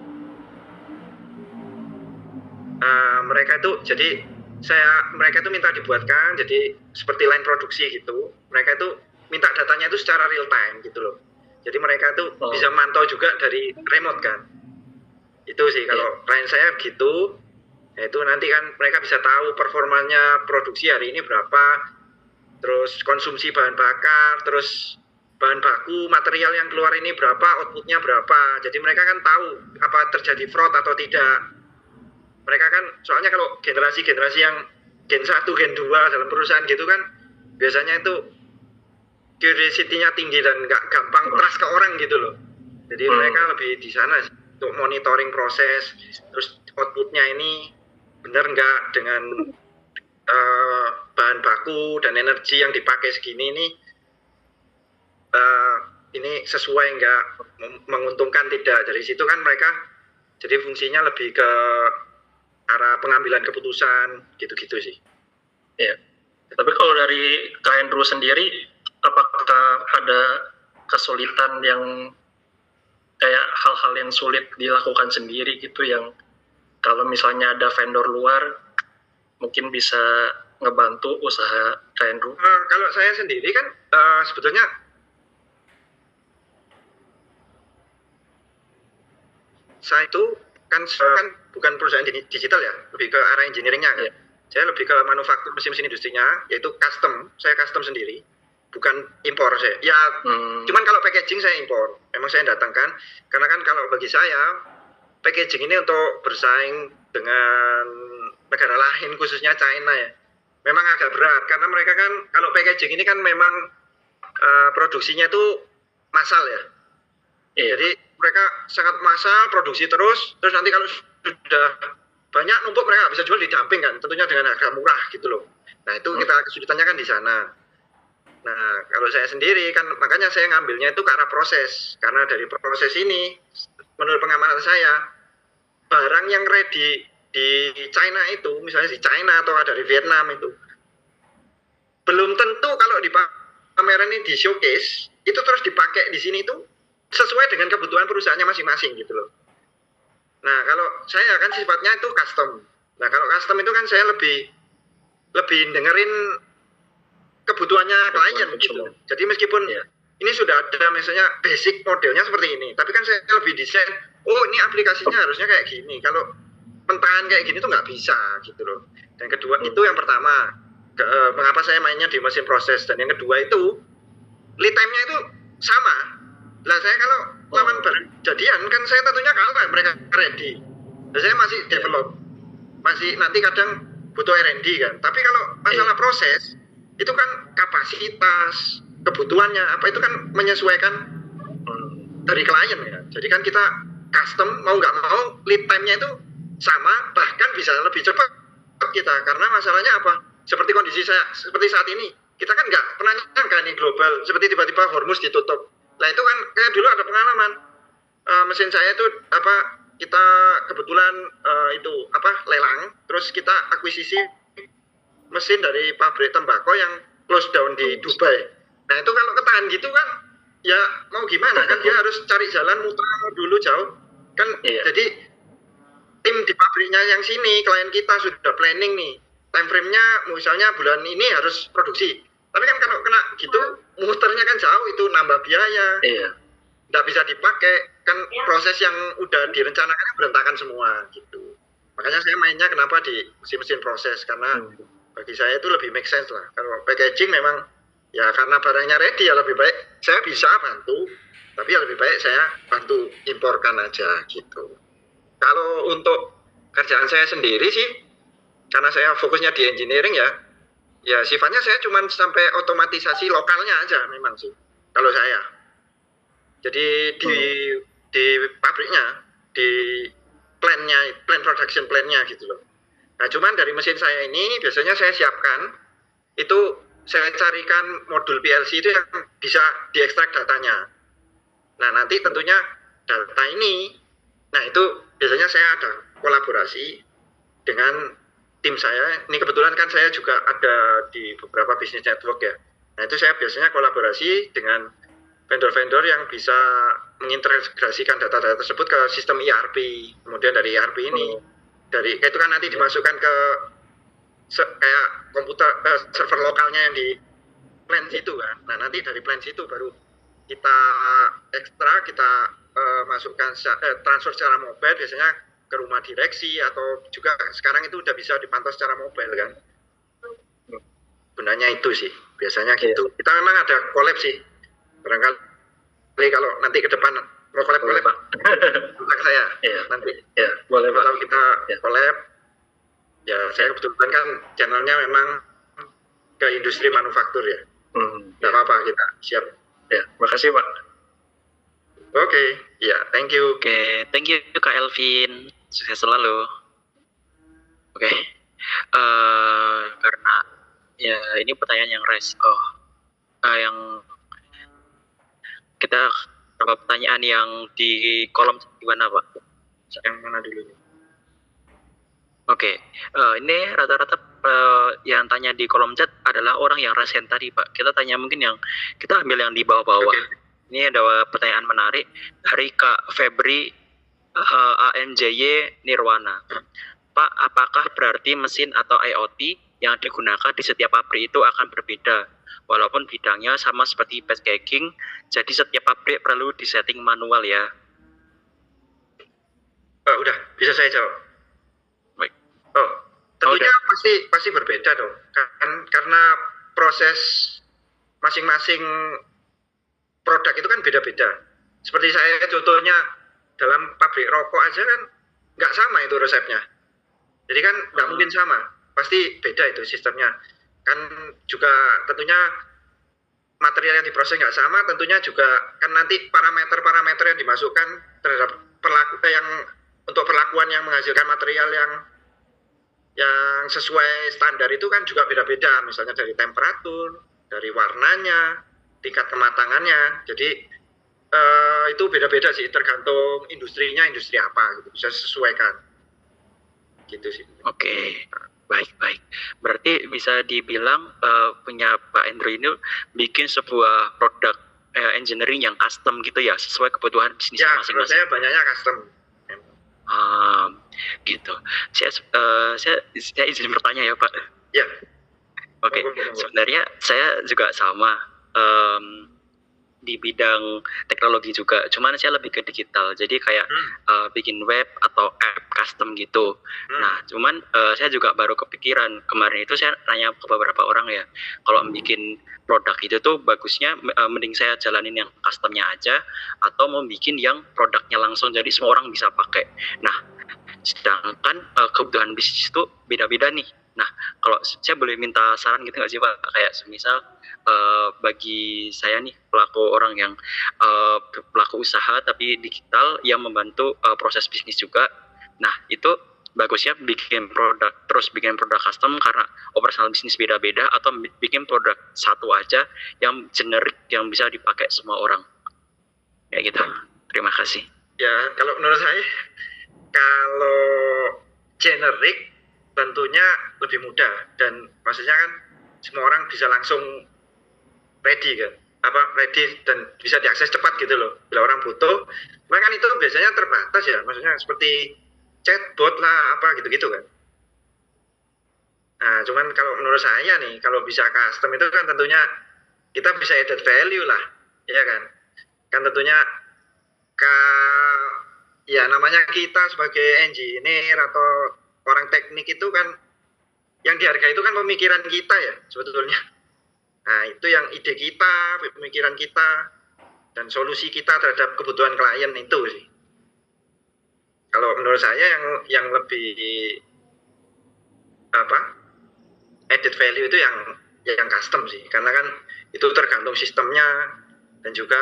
mereka itu mereka itu minta dibuatkan jadi seperti line produksi gitu. Mereka itu minta datanya itu secara real time gitu loh. Jadi mereka itu bisa mantau juga dari remote kan. Itu sih kalau klien saya gitu. Itu nanti kan mereka bisa tahu performanya produksi hari ini berapa, terus konsumsi bahan bakar, terus bahan baku, material yang keluar ini berapa, outputnya berapa. Jadi mereka kan tahu apa terjadi fraud atau tidak. Mereka kan, soalnya kalau generasi-generasi yang gen 1, gen 2 dalam perusahaan gitu kan, biasanya itu curiosity-nya tinggi dan nggak gampang trust ke orang gitu loh. Jadi mereka lebih di sana untuk monitoring proses, terus outputnya ini benar nggak dengan bahan baku dan energi yang dipakai segini ini sesuai nggak, menguntungkan tidak. Dari situ kan mereka jadi fungsinya lebih ke arah pengambilan keputusan gitu-gitu sih. Iya. Tapi kalau dari Kak Andrew sendiri, apakah ada kesulitan yang kayak hal-hal yang sulit dilakukan sendiri gitu, yang kalau misalnya ada vendor luar mungkin bisa ngebantu usaha Kak Andrew? Kalau saya sendiri kan sebetulnya saya itu kan bukan perusahaan digital ya, lebih ke arah engineering-nya kan. Saya lebih ke manufaktur mesin-mesin industrinya, yaitu custom. Saya custom sendiri, bukan impor saya. Ya, cuman kalau packaging saya impor. Memang saya datangkan, karena kan kalau bagi saya packaging ini untuk bersaing dengan negara lain, khususnya China ya, memang agak berat. Karena mereka kan kalau packaging ini kan memang produksinya itu massal ya. Jadi mereka sangat massal, produksi terus nanti kalau sudah banyak numpuk mereka bisa jual di dumping kan, tentunya dengan harga murah gitu loh. Nah itu kita kesulitannya kan di sana. Nah kalau saya sendiri kan makanya saya ngambilnya itu ke arah proses, karena dari proses ini menurut pengamanan saya, barang yang ready di China itu, misalnya di China atau dari Vietnam itu, belum tentu kalau di pameran ini di showcase itu terus dipakai di sini itu sesuai dengan kebutuhan perusahaannya masing-masing gitu loh. Nah kalau saya kan sifatnya itu custom. Nah kalau custom itu kan saya lebih dengerin kebutuhannya klien gitu. Jadi meskipun ini sudah ada misalnya basic modelnya seperti ini, tapi kan saya lebih desain, oh ini aplikasinya harusnya kayak gini. Kalau mentahan kayak gini tuh nggak bisa gitu loh. Dan kedua itu yang pertama, mengapa saya mainnya di mesin proses, dan yang kedua itu lead time-nya itu sama. Lah saya kalau lawan jadian kan saya tentunya kalah, mereka ready. Dan saya masih develop, masih nanti kadang butuh R&D kan. Tapi kalau masalah proses itu kan kapasitas, kebutuhannya apa itu kan menyesuaikan dari klien ya. Jadi kan kita custom mau nggak mau lead time-nya itu sama, bahkan bisa lebih cepat kita. Karena masalahnya apa? Seperti kondisi saya seperti saat ini, kita kan nggak pernah nyangka nih global seperti tiba-tiba Hormuz ditutup. Nah itu kan kayak dulu ada pengalaman mesin saya itu kita kebetulan lelang, terus kita akuisisi mesin dari pabrik tembakau yang close down di Dubai. Nah itu kalau ketahan gitu kan ya mau gimana kan, dia harus cari jalan muter dulu jauh kan. Jadi tim di pabriknya yang sini, klien kita sudah planning nih time frame-nya, misalnya bulan ini harus produksi, tapi kan kalau kena gitu muternya kan jauh, itu nambah biaya, nggak bisa dipakai kan, proses yang udah direncanakan berantakan semua gitu. Makanya saya mainnya kenapa di mesin-mesin proses, karena bagi saya itu lebih make sense lah. Kalau packaging memang ya karena barangnya ready ya lebih baik saya bisa bantu, tapi ya lebih baik saya bantu imporkan aja gitu. Kalau untuk kerjaan saya sendiri sih, karena saya fokusnya di engineering ya sifatnya saya cuma sampai otomatisasi lokalnya aja memang sih kalau saya. Jadi di pabriknya, di plan production plan-nya gitu loh. Nah cuman dari mesin saya ini biasanya saya siapkan, itu saya carikan modul PLC itu yang bisa diekstrak datanya. Nah nanti tentunya data ini, nah itu biasanya saya ada kolaborasi dengan tim saya. Ini kebetulan kan saya juga ada di beberapa bisnis network ya. Nah itu saya biasanya kolaborasi dengan vendor-vendor yang bisa mengintegrasikan data-data tersebut ke sistem ERP. Kemudian dari ERP ini, dari itu kan nanti dimasukkan ke kayak komputer server lokalnya yang di plan situ kan. Nah nanti dari plan situ baru kita ekstrak, kita masukkan transfer secara mobile, biasanya ke rumah direksi, atau juga sekarang itu udah bisa dipantau secara mobile kan. Gunanya itu sih biasanya gitu. Kita memang ada collab sih, barangkali kalau nanti ke depan mau collab Pak, kontak saya nanti boleh Pak. Kalau kita collab ya, saya kebetulan kan channelnya memang ke industri manufaktur ya. Nggak apa-apa, kita siap. Makasih Pak. Oke, thank you. Oke, thank you Kak Elvin, sukses selalu. Oke, karena ya ini pertanyaan yang yang kita beberapa pertanyaan yang di kolom gimana Pak? Yang mana dulu? Oke, ini rata-rata yang tanya di kolom chat adalah orang yang resen tadi Pak. Kita tanya mungkin yang kita ambil yang di bawah-bawah. Ini ada pertanyaan menarik dari Kak Febri ANJY Nirwana. Pak, apakah berarti mesin atau IoT yang digunakan di setiap pabrik itu akan berbeda? Walaupun bidangnya sama seperti packaging, jadi setiap pabrik perlu disetting manual ya? Udah, bisa saya jawab. Baik. Tentunya pasti berbeda dong. Karena proses masing-masing produk itu kan beda-beda. Seperti saya contohnya dalam pabrik rokok aja kan nggak sama itu resepnya. Jadi kan nggak mungkin sama, pasti beda itu sistemnya. Kan juga tentunya material yang diproses nggak sama, tentunya juga kan nanti parameter-parameter yang dimasukkan terhadap untuk perlakuan yang menghasilkan material yang sesuai standar itu kan juga beda-beda. Misalnya dari temperatur, dari warnanya, tingkat kematangannya. Jadi itu beda-beda sih, tergantung industrinya, industri apa gitu, bisa sesuaikan gitu sih. Oke, baik. Berarti bisa dibilang punya Pak Endro ini bikin sebuah produk engineering yang custom gitu ya, sesuai kebutuhan bisnisnya masing-masing. Saya banyaknya custom. Gitu. Saya izin bertanya ya Pak. Ya. Oke. Sebenarnya saya juga sama. di bidang teknologi juga, cuman saya lebih ke digital, jadi kayak bikin web atau app custom gitu. Nah, cuman saya juga baru kepikiran kemarin itu, saya nanya ke beberapa orang ya, kalau bikin produk itu tuh bagusnya mending saya jalanin yang customnya aja atau mau bikin yang produknya langsung jadi semua orang bisa pakai. Nah, sedangkan kebutuhan bisnis itu beda-beda nih. Nah, kalau saya boleh minta saran gitu nggak sih Pak? Kayak semisal bagi saya nih orang yang pelaku usaha tapi digital yang membantu proses bisnis juga. Nah, itu bagusnya bikin produk terus bikin produk custom karena operasional bisnis beda-beda, atau bikin produk satu aja yang generik yang bisa dipakai semua orang. Ya gitu. Terima kasih. Ya, kalau menurut saya, kalau generik tentunya lebih mudah, dan maksudnya kan semua orang bisa langsung ready kan, ready dan bisa diakses cepat gitu loh bila orang butuh. Cuma kan itu biasanya terbatas ya, maksudnya seperti chatbot lah gitu-gitu kan. Nah, cuman kalau menurut saya nih, kalau bisa custom itu kan tentunya kita bisa added value lah, ya kan. Kan tentunya ya namanya kita sebagai engineer atau orang teknik itu kan yang dihargai itu kan pemikiran kita ya sebetulnya. Nah, itu yang ide kita, pemikiran kita, dan solusi kita terhadap kebutuhan klien itu sih. Kalau menurut saya yang lebih added value itu yang custom sih, karena kan itu tergantung sistemnya dan juga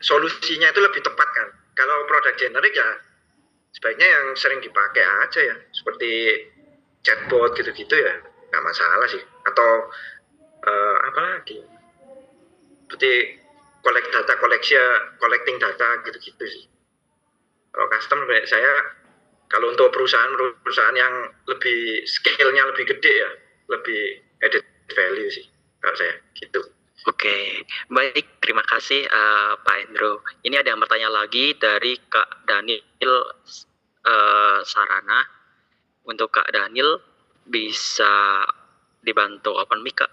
solusinya itu lebih tepat kan. Kalau produk generik ya sebaiknya yang sering dipakai aja ya, seperti chatbot gitu-gitu ya, nggak masalah sih. Atau apa lagi, seperti collecting data gitu-gitu sih. Kalau custom saya, kalau untuk perusahaan yang lebih scale-nya lebih gede ya, lebih added value sih kalau saya gitu. Oke, baik, terima kasih Pak Hendro. Ini ada yang bertanya lagi dari Kak Daniel Sarana. Untuk Kak Daniel, bisa dibantu open mic, Kak?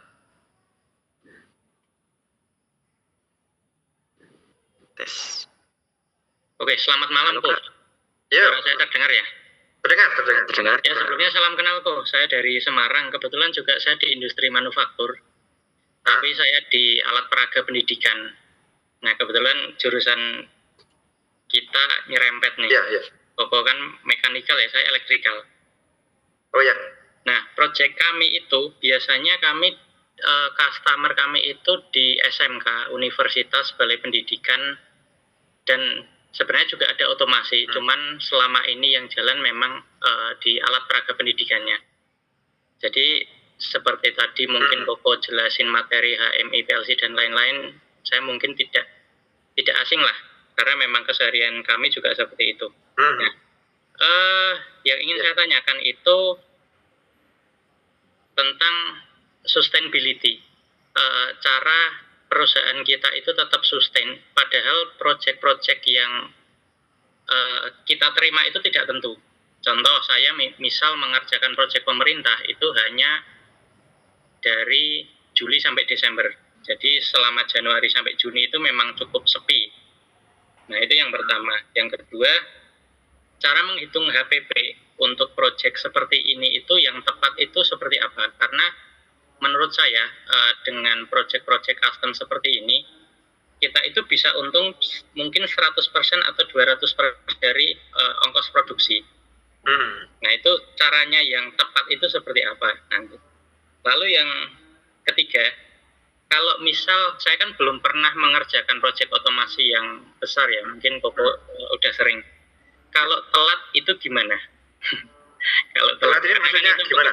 Tes. Oke, selamat malam, Po. Ya. Saya terdengar ya? Terdengar. Ya, sebelumnya salam kenal, Po. Saya dari Semarang. Kebetulan juga saya di industri manufaktur. Tapi saya di alat peraga pendidikan. Nah, kebetulan jurusan kita nyerempet nih. Iya. Koko kan mekanikal ya, saya elektrikal. Oh ya. Nah, proyek kami itu biasanya kami customer kami itu di SMK, Universitas Balai Pendidikan, dan sebenarnya juga ada otomasi. Cuman selama ini yang jalan memang di alat peraga pendidikannya. Jadi seperti tadi mungkin Koko jelasin materi HMI, PLC dan lain-lain, saya mungkin tidak asing lah, karena memang keseharian kami juga seperti itu. Nah, yang ingin saya tanyakan itu tentang sustainability, cara perusahaan kita itu tetap sustain, padahal proyek-proyek yang kita terima itu tidak tentu. Contoh, saya misal mengerjakan proyek pemerintah itu hanya dari Juli sampai Desember. Jadi selama Januari sampai Juni itu memang cukup sepi. Nah, itu yang pertama. Yang kedua, cara menghitung HPP untuk proyek seperti ini itu yang tepat itu seperti apa? Karena menurut saya dengan proyek-proyek custom seperti ini, kita itu bisa untung mungkin 100% atau 200% dari ongkos produksi. Nah, itu caranya yang tepat itu seperti apa nanti. Lalu yang ketiga, kalau misal saya kan belum pernah mengerjakan proyek otomasi yang besar ya, mungkin Koko udah sering. Kalau telat itu gimana? Kalau telat ini maksudnya gimana?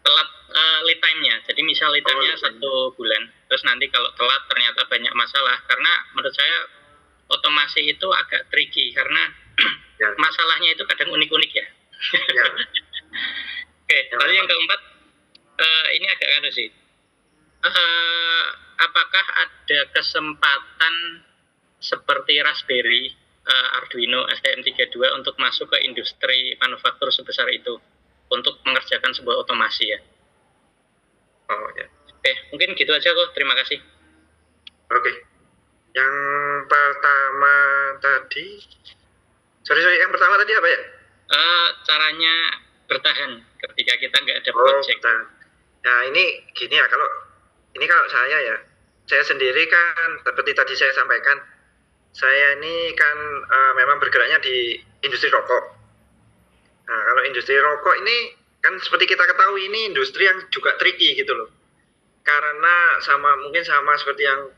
Telat lead time-nya. Jadi misal lead time-nya 1 bulan, terus nanti kalau telat ternyata banyak masalah. Karena menurut saya otomasi itu agak tricky karena masalahnya itu kadang unik-unik ya. Oke, lalu yang keempat, ini agak aneh sih. Apakah ada kesempatan seperti Raspberry, Arduino, STM32 untuk masuk ke industri manufaktur sebesar itu untuk mengerjakan sebuah otomasi ya? Oh ya. Oke, mungkin gitu aja kok. Terima kasih. Oke. Yang pertama tadi, sorry, yang pertama tadi apa ya? Caranya bertahan ketika kita nggak ada project. Nah ini gini ya, kalau saya sendiri kan seperti tadi saya sampaikan, saya ini kan memang bergeraknya di industri rokok. Nah kalau industri rokok ini kan seperti kita ketahui ini industri yang juga tricky gitu loh, karena mungkin sama seperti yang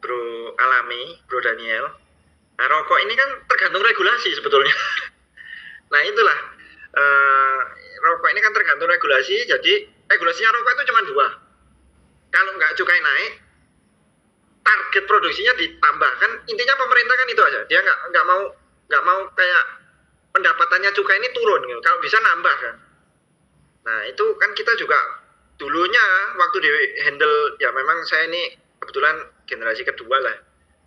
Bro Daniel. Nah rokok ini kan tergantung regulasi sebetulnya. Nah itulah, rokok ini kan tergantung regulasi, jadi regulasinya rokok itu cuma 2. Kalau nggak cukai naik, target produksinya ditambahkan. Intinya pemerintah kan itu aja, dia nggak mau kayak pendapatannya cukai ini turun gitu. Kalau bisa nambah kan. Nah itu kan kita juga dulunya waktu di handle, ya memang saya ini kebetulan generasi kedua lah.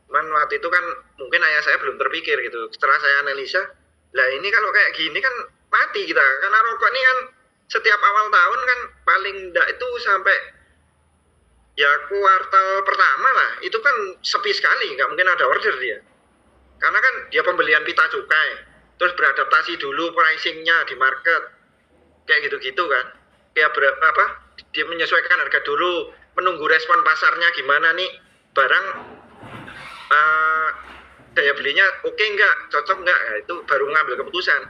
Cuman waktu itu kan mungkin ayah saya belum terpikir gitu. Setelah saya analisa, lah ini kalau kayak gini kan mati kita. Karena rokok ini kan setiap awal tahun kan paling enggak itu sampai ya kuartal pertama lah, itu kan sepi sekali, nggak mungkin ada order dia. Karena kan dia pembelian pita cukai, terus beradaptasi dulu pricingnya di market, kayak gitu-gitu kan. Kayak dia menyesuaikan harga dulu, menunggu respon pasarnya gimana nih, barang daya belinya oke nggak, cocok nggak, nah, itu baru ngambil keputusan.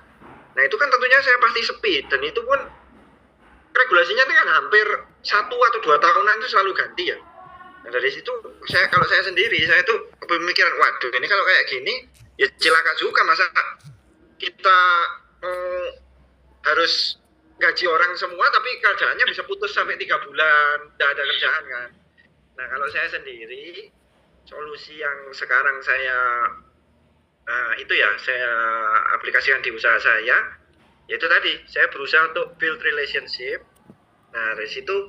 Nah itu kan tentunya saya pasti sepi, dan itu pun regulasinya itu kan hampir 1 atau 2 tahunan itu selalu ganti ya. Nah dari situ kalau saya sendiri, saya tuh pemikiran, waduh ini kalau kayak gini ya cilaka juga, masa kita harus gaji orang semua tapi kerjaannya bisa putus sampai 3 bulan, tidak ada kerjaan kan. Nah kalau saya sendiri, solusi yang sekarang saya saya aplikasikan di usaha saya, yaitu tadi saya berusaha untuk build relationship. Nah dari situ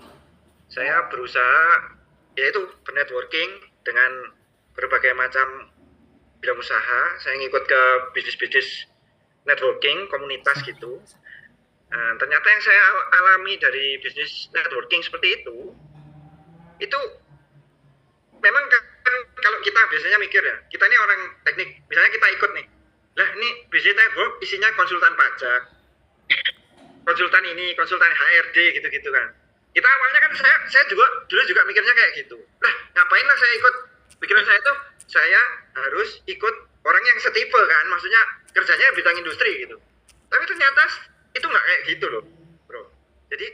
saya berusaha yaitu bernetworking dengan berbagai macam bidang usaha. Saya ngikut ke bisnis networking komunitas gitu. Nah, ternyata yang saya alami dari bisnis networking seperti itu memang kan kalau kita biasanya mikir ya, kita ini orang teknik, misalnya kita ikut nih, lah ini bisnis network isinya konsultan pajak, konsultan ini, konsultan HRD gitu-gitu kan. Kita awalnya kan saya dulu juga mikirnya kayak gitu. Lah ngapain lah saya ikut, pikiran saya itu saya harus ikut orang yang setipe kan, maksudnya kerjanya bidang industri gitu. Tapi ternyata itu nggak kayak gitu loh bro. Jadi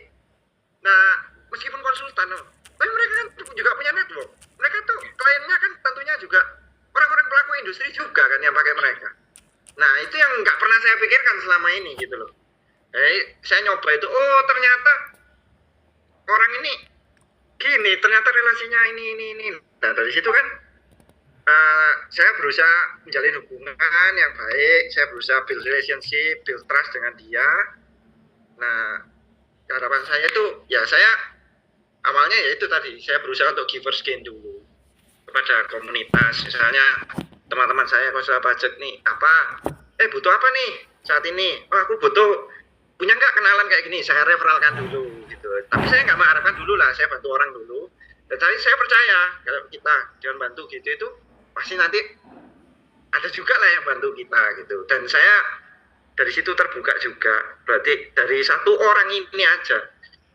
nah meskipun konsultan loh, tapi mereka kan juga punya network. Mereka tuh kliennya kan tentunya juga orang-orang pelaku industri juga kan yang pakai mereka. Nah itu yang nggak pernah saya pikirkan selama ini gitu loh. Saya nyoba itu, oh ternyata orang ini gini, ternyata relasinya ini. Nah dari situ kan saya berusaha menjalin hubungan yang baik, saya berusaha build relationship, build trust dengan dia. Nah harapan saya tuh ya saya awalnya ya itu tadi, saya berusaha untuk givers gain dulu kepada komunitas. Misalnya teman-teman saya konsultan pajak nih, butuh apa nih saat ini? Oh aku butuh, punya nggak kenalan kayak gini, saya referralkan dulu gitu. Tapi saya nggak mengharapkan dulu lah, saya bantu orang dulu. Dan tapi saya percaya kalau kita dengan bantu gitu itu pasti nanti ada juga lah yang bantu kita gitu. Dan saya dari situ terbuka juga. Berarti dari 1 orang ini aja,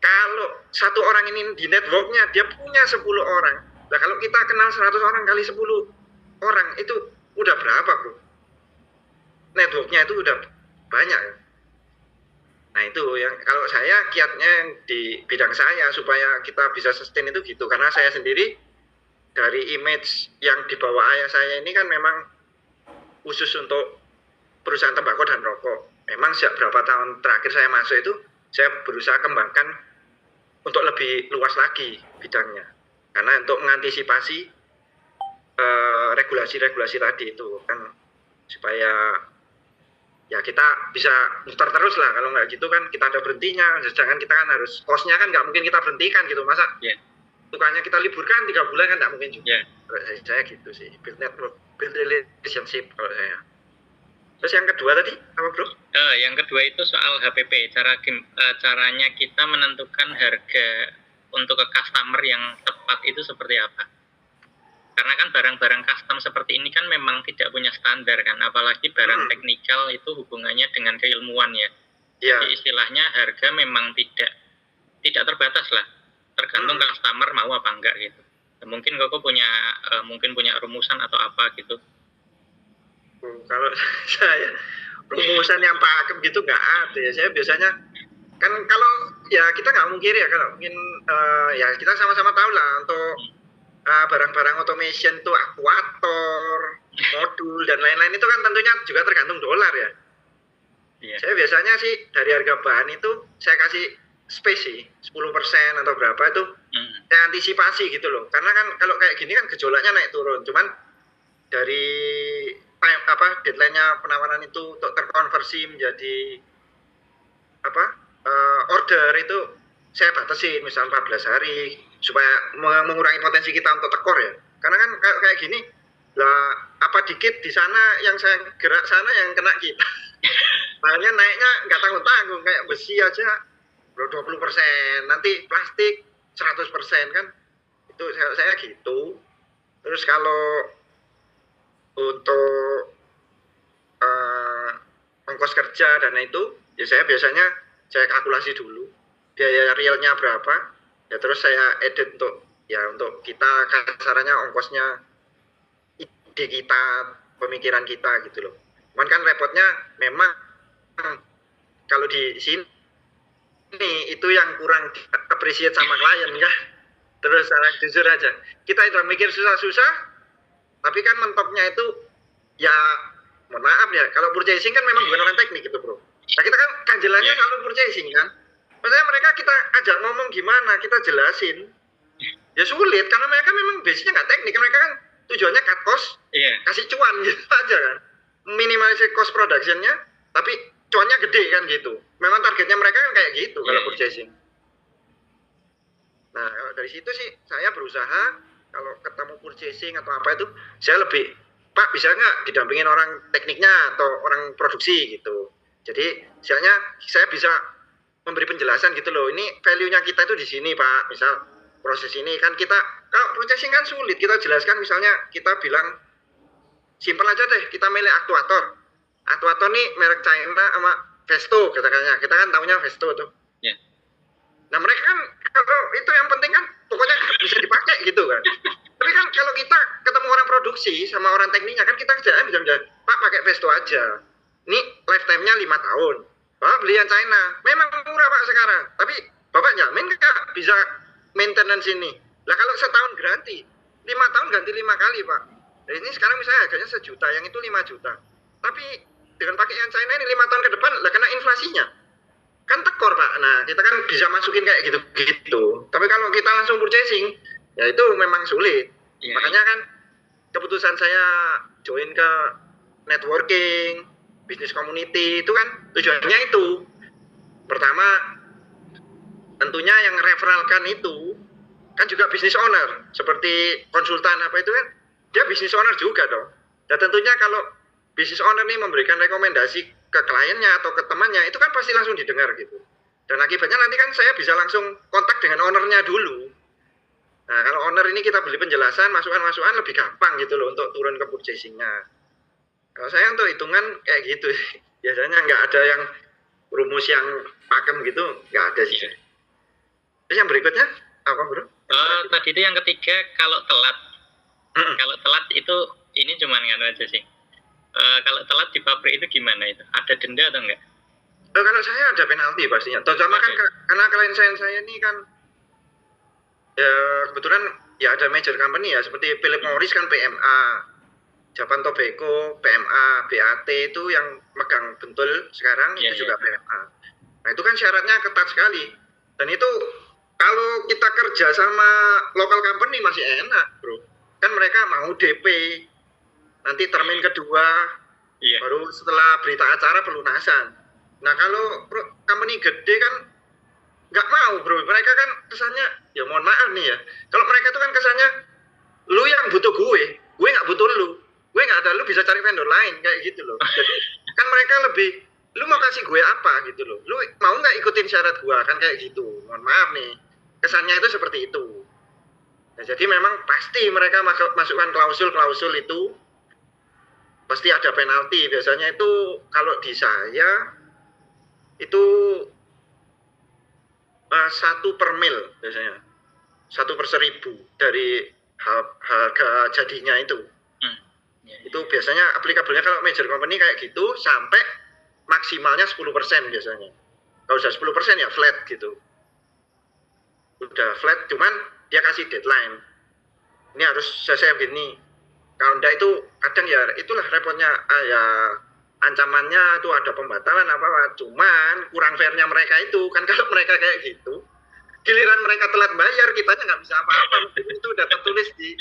kalau 1 orang ini di networknya dia punya 10 orang. Nah kalau kita kenal 100 orang kali 10 orang itu udah berapa bro? Networknya itu udah banyak. Nah itu yang kalau saya kiatnya di bidang saya supaya kita bisa sustain itu gitu. Karena saya sendiri dari image yang dibawa ayah saya ini kan memang khusus untuk perusahaan tembakau dan rokok. Memang sejak berapa tahun terakhir saya masuk itu saya berusaha kembangkan untuk lebih luas lagi bidangnya. Karena untuk mengantisipasi regulasi-regulasi tadi itu kan, supaya ya kita bisa muter terus lah. Kalau nggak gitu kan kita ada berhentinya. Sedangkan kita kan harus, kosnya kan nggak mungkin kita berhentikan gitu. Masa tukangnya kita liburkan 3 bulan kan nggak mungkin juga. Saya gitu sih, build network, build relationship kalau saya. Terus yang kedua tadi apa bro? Yang kedua itu soal HPP, caranya kita menentukan harga untuk ke customer yang tepat itu seperti apa? Karena kan barang-barang custom seperti ini kan memang tidak punya standar kan, apalagi barang teknikal itu hubungannya dengan keilmuan ya. Jadi istilahnya harga memang tidak terbatas lah, tergantung customer mau apa enggak gitu. Mungkin Koko punya rumusan atau apa gitu. Kalau saya rumusan yang pakem gitu nggak ada ya. Saya biasanya kan kalau ya kita nggak mungkir ya, kalau mungkin ya kita sama-sama tahu lah untuk barang-barang automation itu aktuator, modul dan lain-lain itu kan tentunya juga tergantung dolar ya. Saya biasanya sih dari harga bahan itu saya kasih space sih 10% atau berapa itu saya antisipasi gitu loh. Karena kan kalau kayak gini kan gejolaknya naik turun. Cuman dari deadline-nya penawaran itu untuk terkonversi menjadi order itu saya batasi misalnya 14 hari supaya mengurangi potensi kita untuk tekor ya. Karena kan kayak gini lah, apa dikit di sana yang saya gerak sana yang kena kita. Makanya naiknya nggak tanggung-tanggung, kayak besi aja 20%, nanti plastik 100% kan. Itu saya gitu. Terus kalau untuk ongkos kerja dan itu ya saya biasanya saya kalkulasi dulu biaya realnya berapa ya, terus saya edit untuk kita kasarannya ongkosnya ide kita, pemikiran kita gitu loh. Cuman kan repotnya memang kalau di sini itu yang kurang appreciate sama klien ya. Terus jujur aja, kita itu mikir susah-susah, tapi kan mentoknya itu ya mohon maaf ya, kalau purchasing kan memang bukan orang teknik gitu bro. Nah kita kan kanjelannya selalu purchasing kan. Maksudnya mereka kita ajak ngomong gimana, kita jelasin. Ya sulit, karena mereka memang basicnya nggak teknik. Mereka kan tujuannya cut cost, kasih cuan gitu aja kan. Minimalisir cost productionnya, tapi cuannya gede kan gitu. Memang targetnya mereka kan kayak gitu kalau purchasing. Nah dari situ sih saya berusaha kalau ketemu purchasing atau apa itu, saya lebih, Pak bisa nggak didampingin orang tekniknya atau orang produksi gitu. Jadi misalnya saya bisa memberi penjelasan gitu loh, ini value-nya kita itu di sini Pak, misal proses ini kan kita, kalau purchasing kan sulit, kita jelaskan misalnya kita bilang, simpel aja deh, kita milih aktuator nih merek China sama Vesto katakannya, kita kan tahunya Vesto tuh. Nah mereka kan kalau itu yang penting kan pokoknya bisa dipakai gitu kan. Tapi kan kalau kita ketemu orang produksi sama orang tekniknya kan kita kerjaan bisa Pak pakai Vesto aja, ini lifetime-nya 5 tahun, Bapak beli yang China, memang murah Pak sekarang, tapi Bapak jamin nggak bisa maintenance ini? Lah kalau setahun ganti, 5 tahun ganti 5 kali Pak. Nah ini sekarang misalnya harganya 1 juta, yang itu 5 juta. Tapi dengan pakai yang China ini 5 tahun ke depan, lah kena inflasinya. Kan tekor Pak. Nah kita kan bisa masukin kayak gitu-gitu. Tapi kalau kita langsung purchasing, ya itu memang sulit. Makanya kan keputusan saya join ke networking, bisnis community itu kan tujuannya itu. Pertama, tentunya yang referralkan itu kan juga bisnis owner, seperti konsultan apa itu kan dia bisnis owner juga dong. Dan tentunya kalau bisnis owner nih memberikan rekomendasi ke kliennya atau ke temannya, itu kan pasti langsung didengar gitu. Dan akibatnya nanti kan saya bisa langsung kontak dengan ownernya dulu. Nah kalau owner ini kita beli penjelasan, masukan-masukan lebih gampang gitu loh untuk turun ke purchasing-nya. Kalau saya untuk hitungan kayak gitu, biasanya nggak ada yang rumus yang pakem gitu, nggak ada sih. Terus yang berikutnya apa bro? Tadi itu yang ketiga, kalau telat. Kalau telat itu ini cuman kan aja sih. Kalau telat di pabrik itu gimana itu? Ada denda atau enggak? Kalau saya ada penalti pastinya. Terutama kan karena klien saya ini kan ya kebetulan ya ada major company ya, seperti Philip Morris kan PMA, Japan Tobacco PMA, BAT itu yang megang Bentul sekarang itu juga PMA. Nah itu kan syaratnya ketat sekali. Dan itu kalau kita kerja sama local company masih enak bro. Kan mereka mau DP, nanti termin kedua, baru setelah berita acara pelunasan. Nah kalau company gede kan nggak mau bro, mereka kan kesannya, ya mohon maaf nih ya, kalau mereka itu kan kesannya, lu yang butuh gue nggak butuh lu, gue nggak ada, lu bisa cari vendor lain, kayak gitu loh. Jadi kan mereka lebih, lu mau kasih gue apa gitu loh, lu mau nggak ikutin syarat gue, kan kayak gitu, mohon maaf nih, kesannya itu seperti itu. Nah, jadi memang pasti mereka masukkan klausul-klausul itu, pasti ada penalti. Biasanya itu kalau di saya itu 1 per mil biasanya, 1/1000 dari harga jadinya itu. Itu biasanya aplikabelnya kalau major company kayak gitu sampai maksimalnya 10% biasanya. Kalau sudah 10% ya flat gitu. Udah flat, cuman dia kasih deadline. Ini harus selesai begini. Kalau enggak itu kadang ya itulah repotnya, ya ancamannya itu ada pembatalan apa. Cuman kurang fairnya mereka itu kan, kalau mereka kayak gitu, giliran mereka telat bayar, kitanya nggak bisa apa-apa. Itu udah tertulis di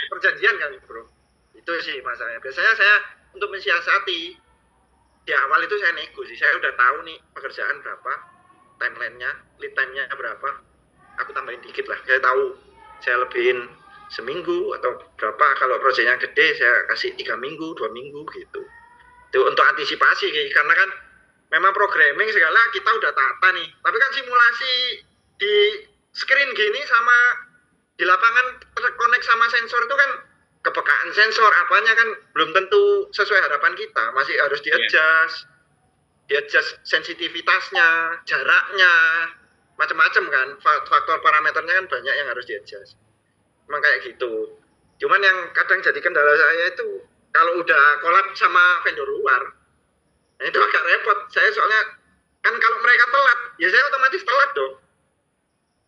perjanjian kan, bro. Itu sih masalahnya. Biasanya saya untuk mensiasati di awal itu saya nego sih. Saya udah tahu nih pekerjaan berapa, timelinenya, lead time-nya berapa. Aku tambahin dikit lah. Saya tahu saya lebihin seminggu atau berapa. Kalau proyeknya gede saya kasih 3 minggu, 2 minggu gitu. Itu untuk antisipasi, karena kan memang programming segala kita udah tata nih. Tapi kan simulasi di screen gini sama di lapangan terkonek sama sensor itu kan kepekaan sensor apanya kan belum tentu sesuai harapan kita, masih harus di-adjust sensitivitasnya, jaraknya, macam-macam kan, faktor parameternya kan banyak yang harus di-adjust. Memang kayak gitu. Cuman yang kadang jadi kendala saya itu kalau udah kolab sama vendor luar, nah itu agak repot. Saya soalnya kan kalau mereka telat, ya saya otomatis telat dong.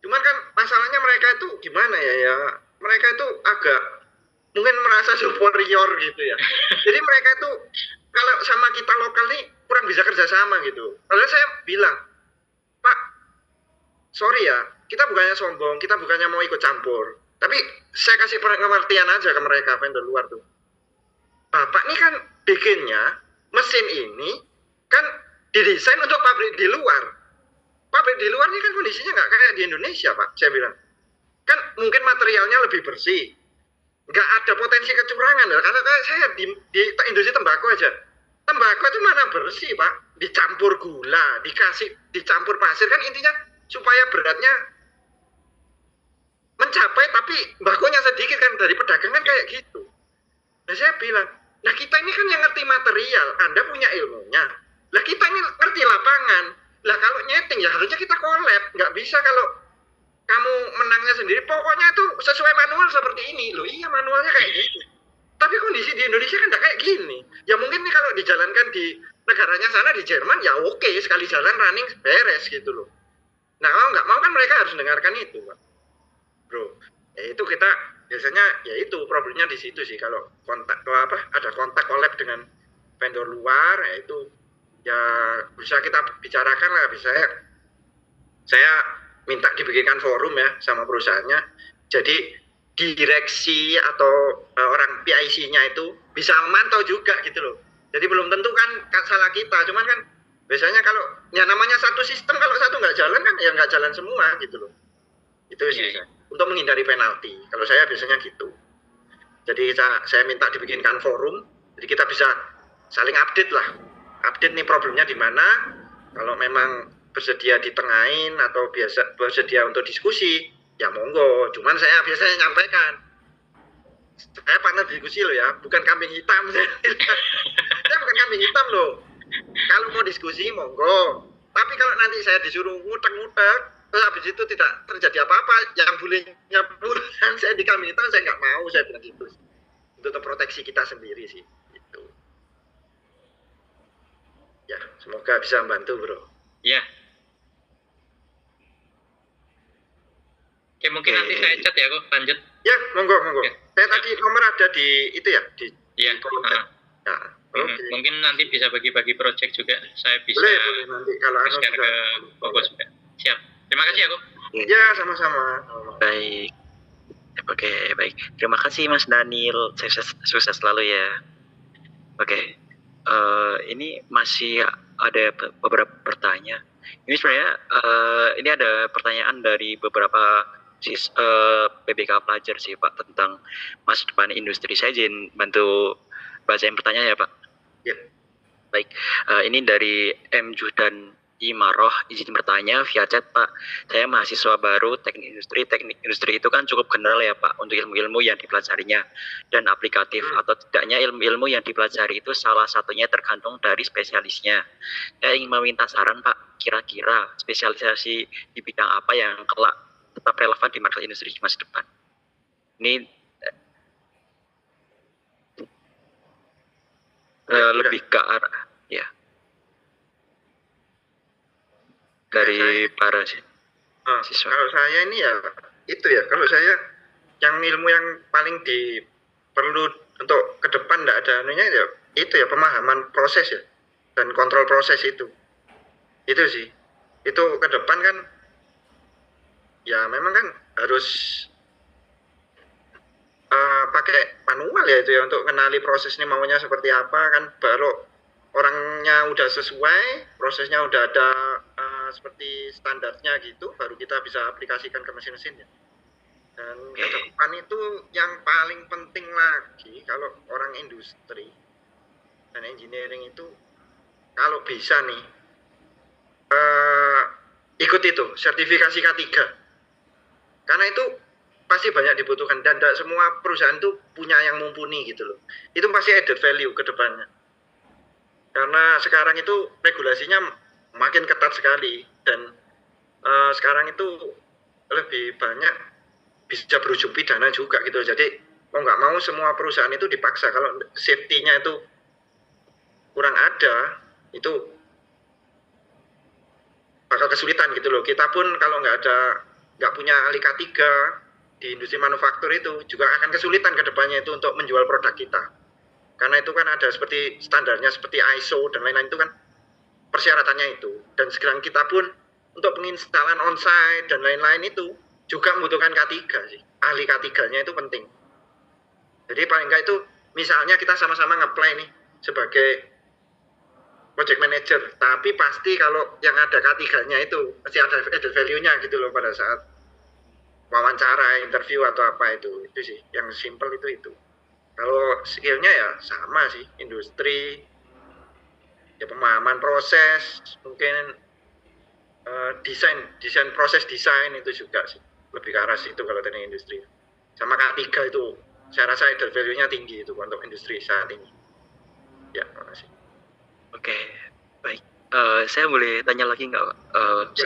Cuman kan masalahnya mereka itu gimana ya, mereka itu agak mungkin merasa superior gitu ya. Jadi mereka itu kalau sama kita lokal nih kurang bisa kerjasama gitu. Padahal saya bilang, Pak, sorry ya, kita bukannya sombong, kita bukannya mau ikut campur. Tapi saya kasih pengertian aja ke mereka vendor luar tuh. Bapak nih kan bikinnya mesin ini kan didesain untuk pabrik di luar. Pabrik di luar ini kan kondisinya nggak kayak di Indonesia, Pak. Saya bilang, kan mungkin materialnya lebih bersih, nggak ada potensi kecurangan. Karena saya di industri tembakau aja, tembakau itu mana bersih, Pak? Dicampur gula, dicampur pasir, kan intinya supaya beratnya mencapai, tapi bakunya sedikit kan, dari pedagang kan kayak gitu. Nah saya bilang, nah kita ini kan yang ngerti material, Anda punya ilmunya, lah kita ini ngerti lapangan. Lah kalau nyeting ya harusnya kita collab, nggak bisa kalau kamu menangnya sendiri. Pokoknya itu sesuai manual seperti ini. Loh iya manualnya kayak gitu. Tapi kondisi di Indonesia kan nggak kayak gini. Ya mungkin nih kalau dijalankan di negaranya sana, di Jerman, ya oke, sekali jalan running beres gitu loh. Nah kalau nggak mau kan mereka harus dengarkan itu, Pak. Bro, ya itu kita biasanya ya itu problemnya di situ sih. Kalau ada kontak collab dengan vendor luar, ya itu ya bisa kita bicarakan lah. Bisa saya minta dibikinkan forum ya sama perusahaannya. Jadi direksi atau orang PIC-nya itu bisa memantau juga gitu loh. Jadi belum tentu kan salah kita, cuman kan biasanya kalau ya namanya satu sistem, kalau satu nggak jalan kan ya nggak jalan semua gitu loh. Itu sih untuk menghindari penalti. Kalau saya biasanya gitu. Jadi saya minta dibikinkan forum, jadi kita bisa saling update lah. Update nih problemnya di mana. Kalau memang bersedia ditengahin atau bersedia untuk diskusi, ya monggo. Cuman saya biasanya nyampaikan, saya partner diskusi loh ya, bukan kambing hitam. Saya bukan kambing hitam loh. Kalau mau diskusi monggo. Tapi kalau nanti saya disuruh ngutek-ngutek, terus habis itu tidak terjadi apa-apa, yang bullyingnya bulan saya di kambing hitam, saya nggak mau, saya bilang gitu. Untuk proteksi kita sendiri sih. Gitu. Ya, semoga bisa membantu, bro. Ya. Oke, mungkin nanti saya chat ya kok, lanjut. Ya, monggo. Ya. Saya tadi nomor ada di itu ya, di kolom chat. Ya, okay. Mungkin nanti bisa bagi-bagi project juga. Saya bisa boleh nanti kalau share ke Bogor juga. Siap. Terima kasih ya, Kok. Ya, sama-sama. Baik. Oke, baik. Terima kasih Mas Daniel. Sukses selalu ya. Oke. Ini masih ada beberapa pertanyaan. Ini sebenarnya ini ada pertanyaan dari beberapa PBK pelajar sih Pak tentang masa depan industri. Saya izin bantu bacain pertanyaan ya Pak. Ya. Baik. Ini dari M Judan Imaroh, izin bertanya via chat Pak. Saya mahasiswa baru teknik industri. Teknik industri itu kan cukup general ya Pak untuk ilmu-ilmu yang dipelajarinya dan aplikatif atau tidaknya ilmu-ilmu yang dipelajari itu salah satunya tergantung dari spesialisnya. Saya ingin meminta saran Pak, kira-kira spesialisasi di bidang apa yang kelak tetap relevan di market industri masa depan. Ini lebih ke arah ya dari para siswa. Kalau saya ini ya itu ya, kalau saya yang ilmu yang paling perlu untuk ke depan enggak ada anunya ya itu ya, pemahaman proses ya dan kontrol proses itu sih. Itu ke depan kan ya memang kan harus pakai manual ya itu ya, untuk kenali proses ini maunya seperti apa kan, baru orangnya udah sesuai, prosesnya udah ada seperti standarnya gitu, baru kita bisa aplikasikan ke mesin-mesin ya. Dan ke depan itu yang paling penting lagi kalau orang industri dan engineering itu kalau bisa nih ikut itu sertifikasi K3, karena itu pasti banyak dibutuhkan dan tidak semua perusahaan itu punya yang mumpuni gitu loh. Itu pasti added value ke depannya, karena sekarang itu regulasinya makin ketat sekali dan sekarang itu lebih banyak bisa berujung pidana juga gitu. Jadi mau nggak mau semua perusahaan itu dipaksa, kalau safety-nya itu kurang ada itu bakal kesulitan gitu loh. Kita pun kalau nggak punya ahli K3 di industri manufaktur itu juga akan kesulitan ke depannya itu untuk menjual produk kita. Karena itu kan ada seperti standarnya seperti ISO dan lain-lain, itu kan persyaratannya itu. Dan sekarang kita pun untuk penginstalan on-site dan lain-lain itu juga membutuhkan K3 sih. Ahli K3-nya itu penting. Jadi paling enggak itu misalnya kita sama-sama nge-apply nih sebagai project manager, tapi pasti kalau yang ada K3-nya itu pasti ada added value-nya gitu loh pada saat wawancara, interview atau apa itu sih yang simple itu. Kalau skillnya ya sama sih, industri ya, pemahaman proses, mungkin desain proses desain itu juga sih lebih ke arah situ kalau teknik industri. Sama K3 itu saya rasa added value-nya tinggi itu untuk industri saat ini. Ya, terima kasih. Oke, baik. Saya boleh tanya lagi nggak Pak?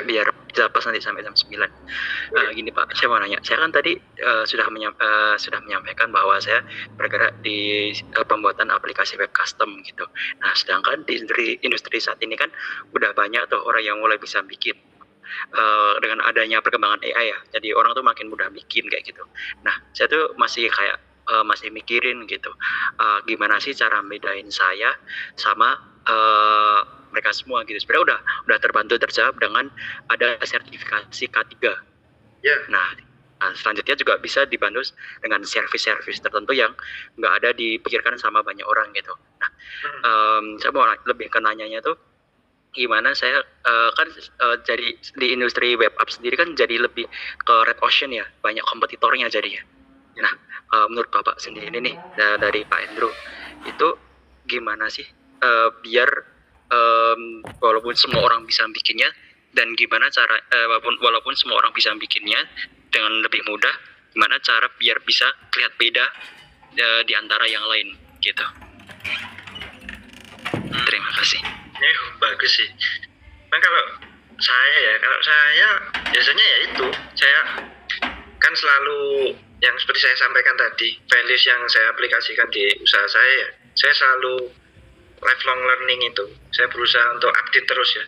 Biar bisa pas nanti sampai jam 9. Gini Pak, saya mau nanya. Saya kan tadi sudah menyampaikan bahwa saya bergerak di pembuatan aplikasi web custom gitu. Nah, sedangkan di industri saat ini kan udah banyak tuh orang yang mulai bisa bikin dengan adanya perkembangan AI ya. Jadi orang tuh makin mudah bikin kayak gitu. Nah, saya tuh masih kayak masih mikirin gitu. Gimana sih cara bedain saya sama mereka semua gitu. Sebenarnya udah terbantu terjawab dengan ada sertifikasi K3. Yeah. Nah, selanjutnya juga bisa dibantu dengan service tertentu yang nggak ada dipikirkan sama banyak orang gitu. Nah, saya mau lebih ke nanyanya tuh gimana saya kan jadi di industri web app sendiri kan jadi lebih ke red ocean ya, banyak kompetitornya jadinya. Nah, menurut Bapak sendiri nih dari Pak Andrew itu gimana sih biar walaupun semua orang bisa bikinnya, dan gimana cara walaupun semua orang bisa bikinnya dengan lebih mudah, gimana cara biar bisa kelihatan beda di antara yang lain gitu. Terima kasih. Bagus sih. Nah, kalau saya biasanya ya itu, saya kan selalu yang seperti saya sampaikan tadi, values yang saya aplikasikan di usaha saya selalu lifelong learning itu. Saya berusaha untuk update terus ya.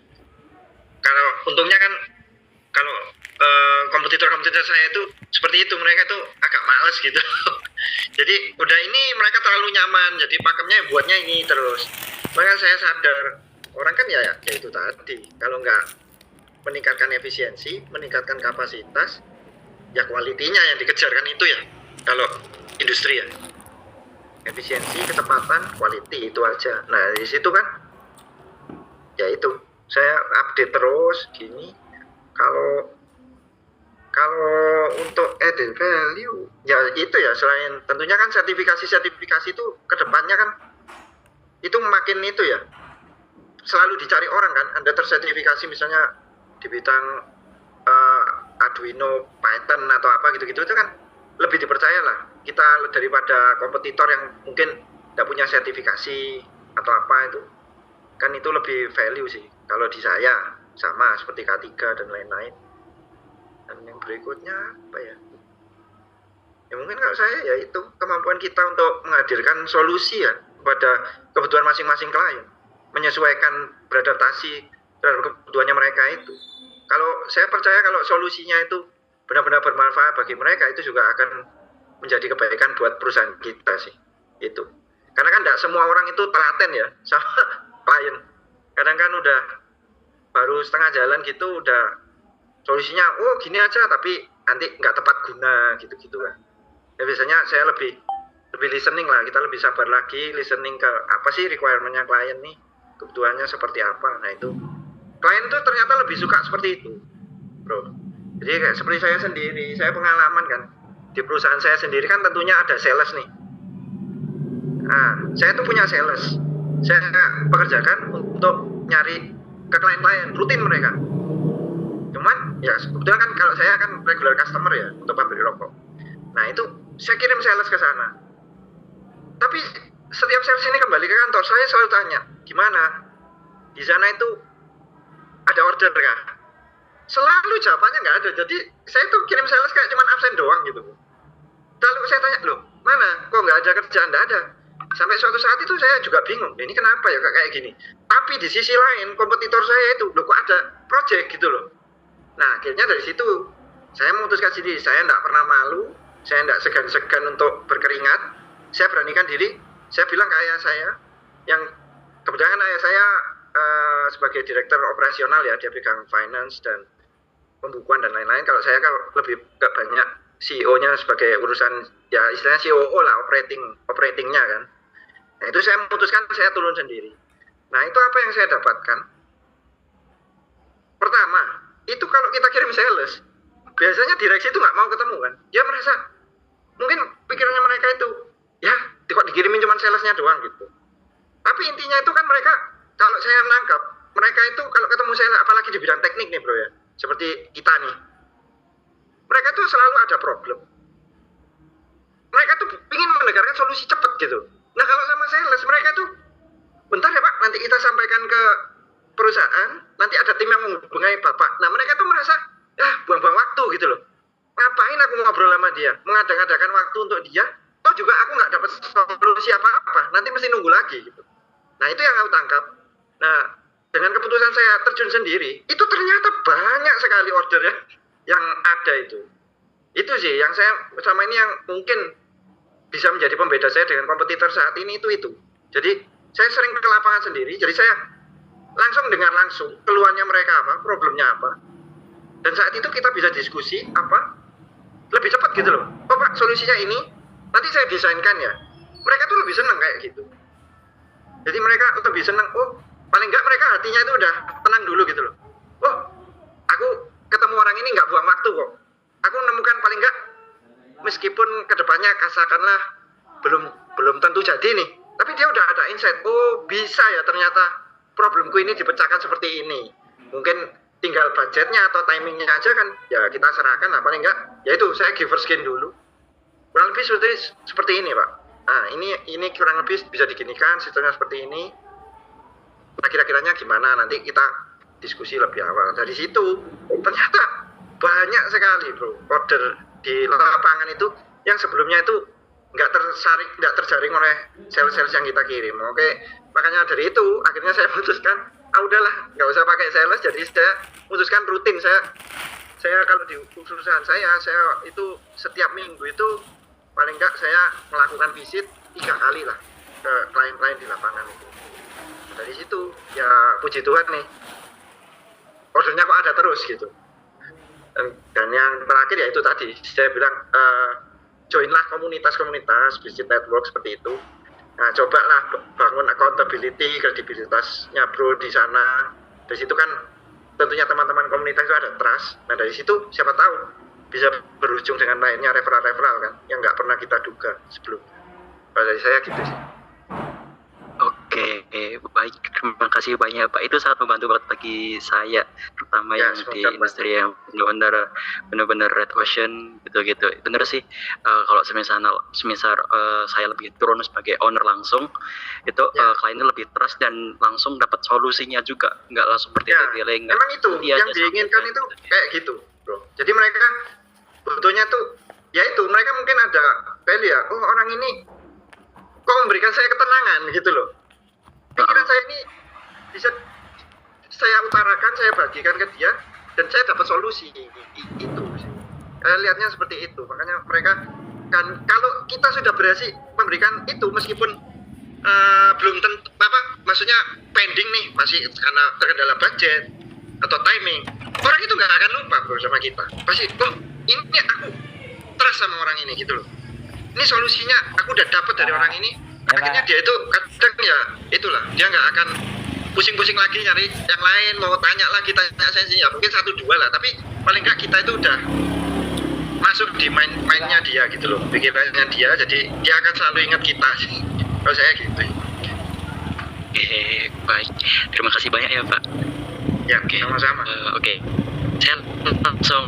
Kalau untungnya kan kalau kompetitor saya itu seperti itu, mereka tuh agak males gitu. Jadi udah ini mereka terlalu nyaman, jadi pakemnya buatnya ini terus. Makanya saya sadar orang kan ya itu tadi, kalau nggak meningkatkan efisiensi, meningkatkan kapasitas, ya kualitinya yang dikejar kan itu ya. Kalau industri ya, efisiensi, ketepatan, quality itu aja. Nah di situ kan, ya itu saya update terus gini. Kalau untuk added value, ya itu ya, selain tentunya kan sertifikasi itu kedepannya kan itu makin itu ya, selalu dicari orang kan, Anda tersertifikasi misalnya di bidang Arduino, Python atau apa gitu-gitu, itu kan lebih dipercaya lah kita daripada kompetitor yang mungkin tidak punya sertifikasi atau apa itu. Kan itu lebih value sih kalau di saya, sama seperti K3 dan lain-lain. Dan yang berikutnya apa ya? Ya mungkin kalau saya ya itu kemampuan kita untuk menghadirkan solusi ya kepada kebutuhan masing-masing klien, menyesuaikan, beradaptasi terhadap kebutuhannya mereka itu. Kalau saya percaya kalau solusinya itu benar-benar bermanfaat bagi mereka, itu juga akan menjadi kebaikan buat perusahaan kita sih. Itu. Karena kan tidak semua orang itu telaten ya sama klien. Kadang kan udah baru setengah jalan gitu udah solusinya oh gini aja tapi nanti nggak tepat guna gitu-gitu kan. Ya biasanya saya lebih listening lah, kita lebih sabar lagi listening ke apa sih requirement-nya klien nih, kebutuhannya seperti apa. Nah itu klien tuh ternyata lebih suka seperti itu, bro. Jadi kayak seperti saya sendiri, saya pengalaman kan di perusahaan saya sendiri kan tentunya ada sales nih. Nah, saya tuh punya sales, saya pekerjakan untuk nyari ke klien-klien rutin mereka. Cuman ya kebetulan kan kalau saya kan regular customer ya untuk pabrik rokok. Nah itu saya kirim sales ke sana. Tapi setiap sales ini kembali ke kantor, saya selalu tanya, gimana? Di sana itu ada order kan? Selalu jawabannya nggak ada. Jadi saya tuh kirim sales kayak cuman absen doang gitu. Lalu saya tanya, loh mana? Kok nggak ada kerjaan? Nggak ada. Sampai suatu saat itu saya juga bingung, ini kenapa ya kayak gini. Tapi di sisi lain kompetitor saya itu, loh kok ada project gitu loh. Nah akhirnya dari situ saya memutuskan sendiri, saya nggak pernah malu, saya nggak segan-segan untuk berkeringat. Saya beranikan diri, saya bilang ke ayah saya, yang kebetulan ayah saya sebagai direktur operasional ya, dia pegang finance dan pembukuan dan lain-lain. Kalau saya kan lebih gak banyak CEO-nya sebagai urusan ya istilahnya COO lah, operatingnya kan. Nah itu saya memutuskan saya turun sendiri. Nah itu apa yang saya dapatkan? Pertama, itu kalau kita kirim sales, biasanya direksi itu nggak mau ketemu kan. Dia merasa mungkin pikirannya mereka itu ya kok dikirimin cuma salesnya doang gitu. Tapi intinya itu kan mereka, kalau saya menangkap mereka itu kalau ketemu saya apalagi di bidang teknik nih bro ya, seperti kita nih, mereka tuh selalu ada problem. Mereka tuh ingin mendengarkan solusi cepat gitu. Nah kalau sama sales mereka tuh bentar ya pak, nanti kita sampaikan ke perusahaan, nanti ada tim yang menghubungi bapak. Nah mereka tuh merasa buang-buang waktu gitu loh. Ngapain aku ngobrol sama dia, mengadakan waktu untuk dia, toh juga aku nggak dapat solusi apa-apa, nanti mesti nunggu lagi gitu. Nah itu yang aku tangkap. Nah dengan keputusan saya terjun sendiri, itu ternyata banyak sekali order ya yang ada itu. Itu sih yang saya sama ini yang mungkin bisa menjadi pembeda saya dengan kompetitor saat ini itu. Jadi saya sering ke lapangan sendiri, jadi saya langsung dengar langsung keluhannya mereka apa, problemnya apa. Dan saat itu kita bisa diskusi apa lebih cepat gitu loh. Oh pak solusinya ini, nanti saya desainkan ya. Mereka tuh lebih seneng kayak gitu. Jadi mereka lebih seneng, oh paling nggak mereka hatinya itu udah tenang dulu gitu loh. Oh aku ketemu orang ini nggak buang waktu kok. Aku menemukan paling nggak meskipun kedepannya katakanlah belum tentu jadi nih, tapi dia udah ada insight. Oh bisa ya ternyata problemku ini dipecahkan seperti ini. Mungkin tinggal budgetnya atau timingnya aja kan ya kita serahkan lah, paling enggak ya itu saya giver skin dulu. Kurang lebih seperti ini pak. Nah ini kurang lebih bisa diginikan sistemnya seperti ini. Nah kira-kiranya gimana, nanti kita diskusi lebih awal. Dari situ ternyata banyak sekali bro order di lapangan itu yang sebelumnya itu nggak terjaring oleh sales-sales yang kita kirim. Oke, makanya dari itu akhirnya saya putuskan udahlah nggak usah pakai sales, jadi saya putuskan rutin. Saya kalau di perusahaan saya itu setiap minggu itu paling nggak saya melakukan visit 3 kali lah ke klien-klien di lapangan itu. Dari situ ya puji Tuhan nih ordernya kok ada terus gitu. Dan yang terakhir ya itu tadi saya bilang joinlah komunitas visit network seperti itu. Nah cobalah bangun accountability, kredibilitasnya bro di sana. Dari situ kan tentunya teman-teman komunitas itu ada trust. Nah dari situ siapa tahu bisa berujung dengan lainnya referral kan yang nggak pernah kita duga sebelumnya. Kalau dari saya gitu sih. Oke, baik. Terima kasih banyak Pak. Itu sangat membantu banget bagi saya, terutama yang di industri yang benar-benar red ocean gitu-gitu. Bener sih. Kalau semisal saya lebih turun sebagai owner langsung, itu kliennya lebih trust dan langsung dapat solusinya juga, nggak langsung bertele-tele. Memang itu yang diinginkan itu kayak gitu, bro. Jadi mereka butuhnya tuh, ya itu mereka mungkin ada value ya. Oh, orang ini kok memberikan saya ketenangan gitu loh. Pikiran saya ini bisa saya utarakan, saya bagikan ke dia, dan saya dapat solusi. Itu saya lihatnya seperti itu. Makanya mereka kan, kalau kita sudah berhasil memberikan itu, meskipun belum tentu maksudnya pending nih, masih karena terkendala budget atau timing, orang itu nggak akan lupa bro sama kita. Pasti, oh ini aku trust sama orang ini gitu loh. Ini solusinya aku udah dapat dari orang ini. Akhirnya dia itu kadang ya itulah, dia nggak akan pusing-pusing lagi nyari yang lain, mau tanya lagi, tanya sensinya mungkin 1-2 lah, tapi paling nggak kita itu udah masuk di mindnya dia gitu loh, pikirannya dia, jadi dia akan selalu ingat kita sih. Kalau saya gitu. Baik, terima kasih banyak ya Pak. Ya, sama-sama. Oke. Saya langsung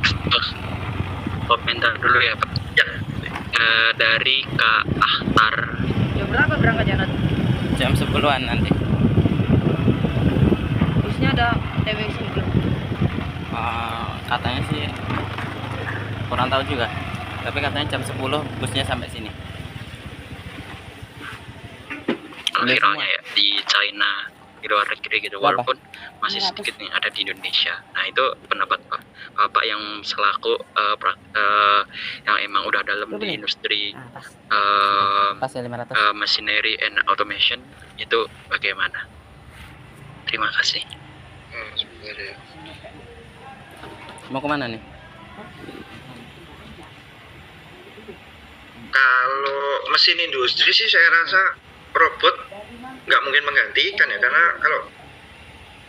komentar dulu ya Pak. Ya. Dari Kak Ahtar. Jam berapa berangkatnya nanti? Jam 10-an nanti. Busnya ada TWC belum? Katanya sih kurang tahu juga. Tapi katanya jam 10 busnya sampai sini. Viralnya ya di China, di luar negeri gitu, walaupun masih sedikit nih ada di Indonesia. Nah itu pendapat Bapak yang selaku yang emang udah dalam di industri machinery and automation, itu bagaimana? Terima kasih. Mau kemana nih? Kalau mesin industri sih saya rasa robot nggak mungkin menggantikan ya, karena kalau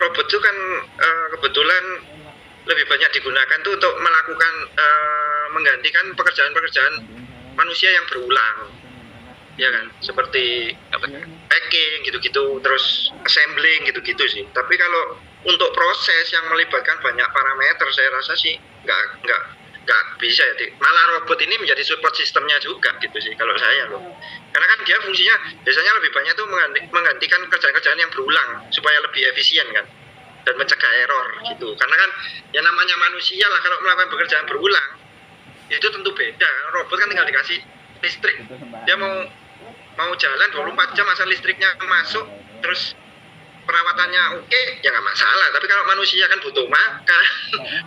robot itu kan kebetulan lebih banyak digunakan tuh untuk melakukan menggantikan pekerjaan-pekerjaan manusia yang berulang, ya kan, seperti packing gitu-gitu, terus assembling gitu-gitu sih. Tapi kalau untuk proses yang melibatkan banyak parameter, saya rasa sih nggak bisa ya. Malah robot ini menjadi support sistemnya juga gitu sih kalau saya loh. Karena kan dia fungsinya biasanya lebih banyak tuh menggantikan kerjaan-kerjaan yang berulang supaya lebih efisien kan, dan mencegah error gitu. Karena kan ya namanya manusia lah, kalau melakukan pekerjaan berulang itu tentu beda. Robot kan tinggal dikasih listrik, dia mau jalan 24 jam asal listriknya masuk, terus perawatannya oke, ya nggak masalah. Tapi kalau manusia kan butuh makan,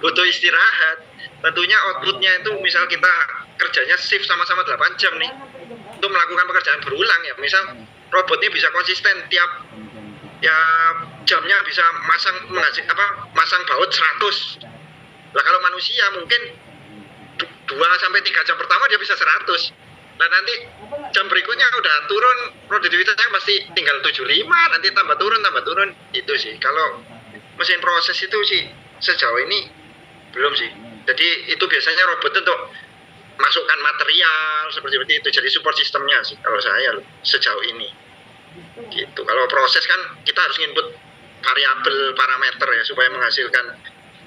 butuh istirahat. Tentunya outputnya itu, misal kita kerjanya shift sama-sama 8 jam nih, untuk melakukan pekerjaan berulang ya, misal robotnya bisa konsisten tiap jamnya bisa masang baut 100. Lah kalau manusia mungkin 2-3 jam pertama dia bisa 100. Nah nanti jam berikutnya udah turun, produktivitasnya pasti tinggal 75, nanti tambah turun itu sih. Kalau mesin proses itu sih sejauh ini belum sih. Jadi itu biasanya robot untuk masukkan material seperti itu, jadi support sistemnya sih kalau saya sejauh ini gitu. Kalau proses kan kita harus input variabel parameter ya supaya menghasilkan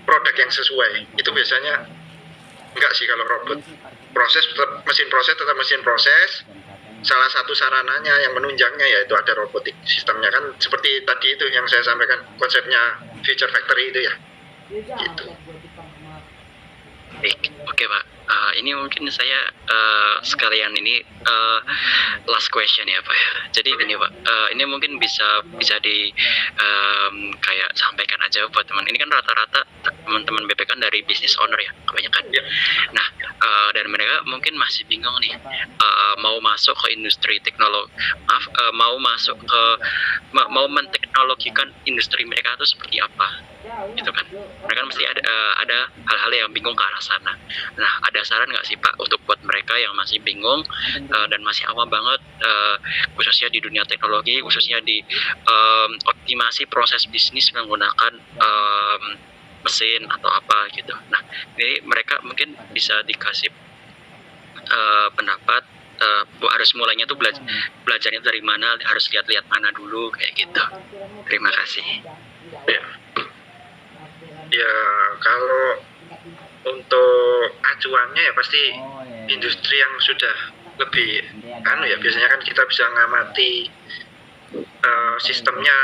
produk yang sesuai. Itu biasanya enggak sih kalau robot. Proses tetap mesin proses. Salah satu sarananya yang menunjangnya yaitu ada robotik sistemnya kan, seperti tadi itu yang saya sampaikan konsepnya future factory itu ya. Gitu. Oke Pak, ini mungkin saya sekalian ini last question ya Pak ya. Jadi ini Pak, ini mungkin bisa di kayak sampaikan aja buat teman. Ini kan rata-rata teman-teman BP kan dari business owner ya kebanyakan. Nah, dan mereka mungkin masih bingung nih, mau masuk ke industri teknologi, mau menteknologikan industri mereka itu seperti apa, gitu kan? Mereka mesti ada hal-hal yang bingung ke arah sana. Nah, ada saran nggak sih Pak untuk buat mereka yang masih bingung dan masih awam banget, khususnya di dunia teknologi, khususnya di optimasi proses bisnis menggunakan mesin atau apa gitu. Nah, ini mereka mungkin bisa dikasih pendapat harus mulainya tuh belajarnya dari mana, harus lihat-lihat mana dulu kayak gitu. Terima kasih. Ya kalau untuk acuannya ya pasti industri yang sudah lebih ya biasanya kan kita bisa ngamati sistemnya,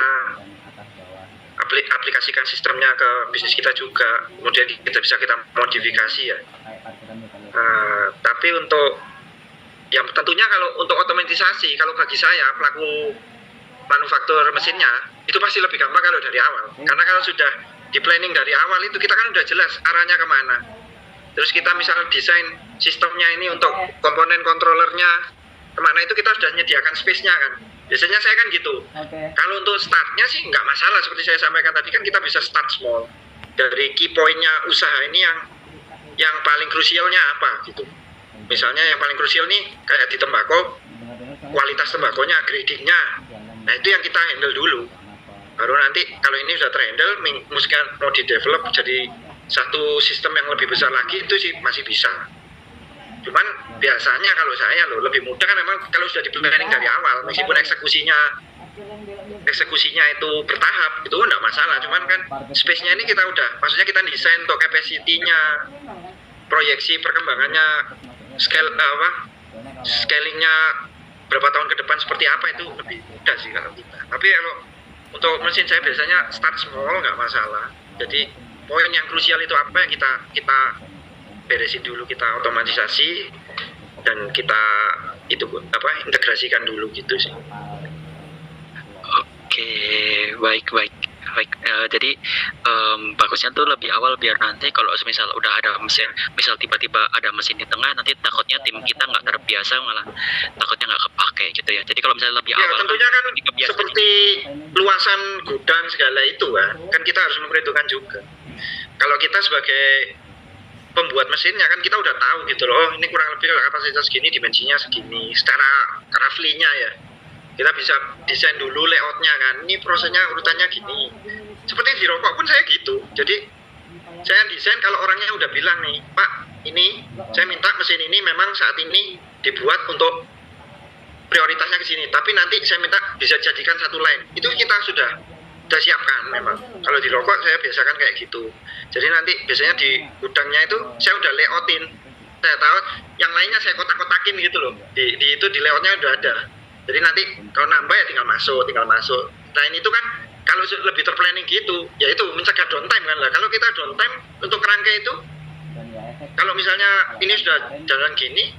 aplikasikan sistemnya ke bisnis kita juga, kemudian kita modifikasi ya. Tapi untuk yang tentunya kalau untuk otomatisasi, kalau bagi saya pelaku manufaktur mesinnya itu pasti lebih gampang kalau dari awal, karena kalau sudah di planning dari awal itu kita kan udah jelas arahnya kemana. Terus kita misalnya desain sistemnya ini untuk komponen kontrolernya kemana, itu kita sudah menyediakan space-nya kan. Biasanya saya kan gitu. Kalau untuk startnya sih nggak masalah, seperti saya sampaikan tadi kan kita bisa start small. Dari key point-nya usaha ini yang paling krusialnya apa gitu. Misalnya yang paling krusial nih kayak di tembakau, kualitas tembakonya, gradingnya. Nah itu yang kita handle dulu. Baru nanti kalau ini sudah terhandle, mungkin mau di-develop jadi satu sistem yang lebih besar lagi, itu sih masih bisa. Cuman biasanya kalau saya lebih mudah kan memang kalau sudah di-planning dari awal, meskipun eksekusinya itu bertahap, itu enggak masalah. Cuman kan space-nya ini kita udah, maksudnya kita desain untuk capacity-nya, proyeksi perkembangannya, scalingnya berapa tahun ke depan seperti apa, itu lebih mudah sih kalau kita. Tapi kalau untuk mesin saya biasanya start small, nggak masalah. Jadi poin yang krusial itu apa yang kita beresin dulu, kita otomatisasi dan kita integrasikan dulu gitu sih. Oke, baik. Jadi bagusnya tuh lebih awal biar nanti kalau misal udah ada mesin, misal tiba-tiba ada mesin di tengah, nanti takutnya tim kita nggak terbiasa, malah takutnya nggak kepake gitu ya. Jadi kalau misalnya lebih awal, tentunya kan seperti luasan gudang segala itu kan kita harus memperhitungkan juga. Kalau kita sebagai pembuat mesinnya kan kita udah tahu gitu loh, ini kurang lebih kapasitas segini, dimensinya segini, secara roughly-nya ya. Kita bisa desain dulu layoutnya kan, ini prosesnya urutannya gini. Seperti di rokok pun saya gitu. Jadi saya desain kalau orangnya udah bilang nih, Pak, ini saya minta mesin ini memang saat ini dibuat untuk prioritasnya ke sini, tapi nanti saya minta bisa jadikan satu line. Itu kita sudah siapkan memang. Kalau di rokok saya biasakan kayak gitu. Jadi nanti biasanya di gudangnya itu saya udah layoutin. Saya tahu yang lainnya saya kotak-kotakin gitu loh. Di layoutnya udah ada. Jadi nanti kalau nambah ya tinggal masuk. Nah ini itu kan kalau lebih terplanning gitu, ya itu mencegah downtime kan lah. Kalau kita downtime untuk kerangka itu, kalau misalnya ini sudah jalan gini,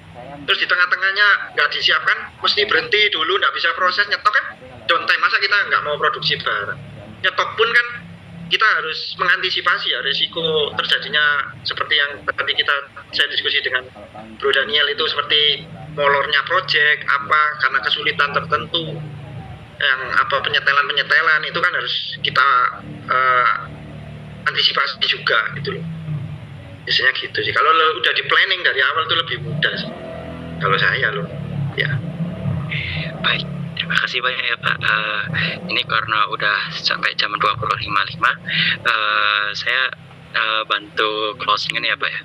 terus di tengah-tengahnya nggak disiapkan, mesti berhenti dulu, nggak bisa proses nyetok kan, downtime. Masa kita nggak mau produksi barang? Nyetok pun kan kita harus mengantisipasi ya risiko terjadinya seperti yang tadi saya diskusi dengan Bro Daniel itu, seperti molornya project karena kesulitan tertentu, yang penyetelan itu kan harus kita antisipasi juga gitu loh. Biasanya gitu sih. Kalau udah di planning dari awal itu lebih mudah sih. Kalau saya loh, ya. Baik, terima kasih banyak ya Pak. Ini karena udah sampai jam 20.55, saya bantu closingan ya Pak ya.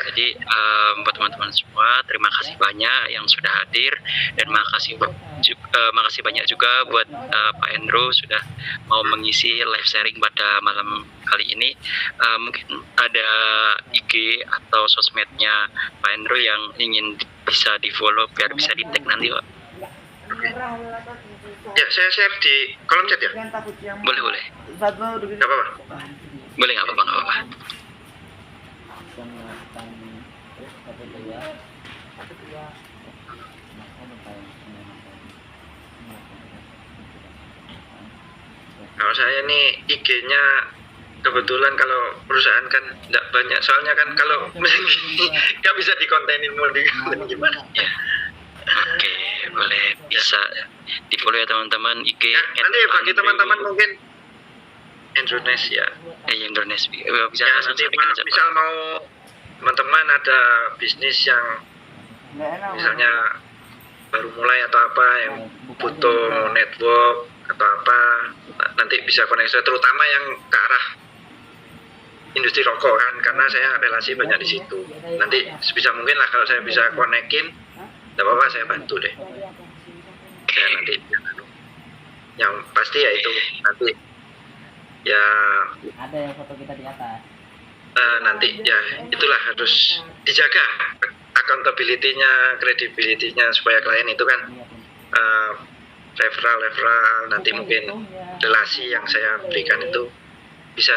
Jadi buat teman-teman semua, terima kasih banyak yang sudah hadir, dan makasih banyak juga buat Pak Endro sudah mau mengisi live sharing pada malam kali ini. Mungkin ada IG atau sosmednya Pak Endro yang ingin bisa di follow biar bisa di tag nanti Pak. Ya, saya share di kolom chat ya. Boleh. Nggak apa-apa. Boleh, nggak apa-apa. Kalau saya nih IG-nya kebetulan kalau perusahaan kan nggak banyak, soalnya kan kalau nggak bisa dikontenin mau gimana ya. Oke, boleh, bisa di follow ya teman-teman IG. Ya, nanti bagi teman-teman mungkin Indonesia. Indonesia bisa ya, nanti misal mau teman-teman ada bisnis yang misalnya baru mulai atau apa yang butuh network atau apa, nanti bisa koneksi, terutama yang ke arah industri rokok kan, karena saya relasi banyak di situ. Nanti sebisa mungkin lah kalau saya bisa konekin Tidak apa-apa, saya bantu deh. Ya nanti yang pasti ya itu nanti ya Ada yang foto kita di atas. nanti ya itulah harus dijaga accountability-nya, credibility-nya supaya klien itu kan referral nanti mungkin relasi yang saya berikan itu bisa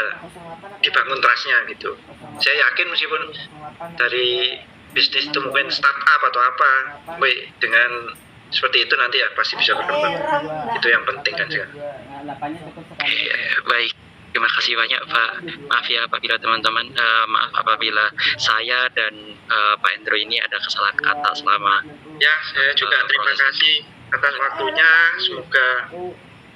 dibangun trust-nya gitu. Saya yakin meskipun dari bisnis itu mungkin startup atau apa, dengan seperti itu nanti ya pasti bisa berkembang. Itu yang penting kan juga. Baik, terima kasih banyak Pak. Maaf ya apabila teman-teman, maaf apabila saya dan Pak Endro ini ada kesalahan kata selama. Ya, saya juga terima kasih atas waktunya. Semoga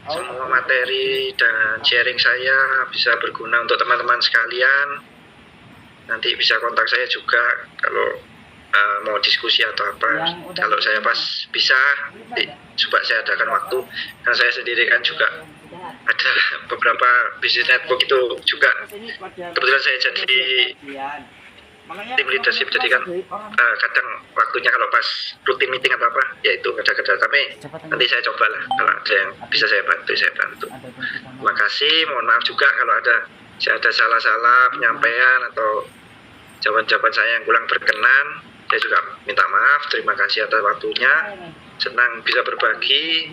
semua materi dan sharing saya bisa berguna untuk teman-teman sekalian. Nanti bisa kontak saya juga kalau mau diskusi atau apa. Kalau saya pas bisa, coba saya adakan waktu. Karena saya sendiri kan juga ada beberapa bisnis network itu juga. Kebetulan saya jadi tim leadership, jadi kan kadang waktunya kalau pas rutin meeting atau apa, ya itu kadang-kadang. Tapi nanti saya cobalah, kalau ada yang bisa saya bantu, saya bantu. Terima kasih, mohon maaf juga kalau saya ada salah-salah penyampaian atau jawaban-jawaban saya yang kurang berkenan. Saya juga minta maaf, terima kasih atas waktunya. Senang bisa berbagi.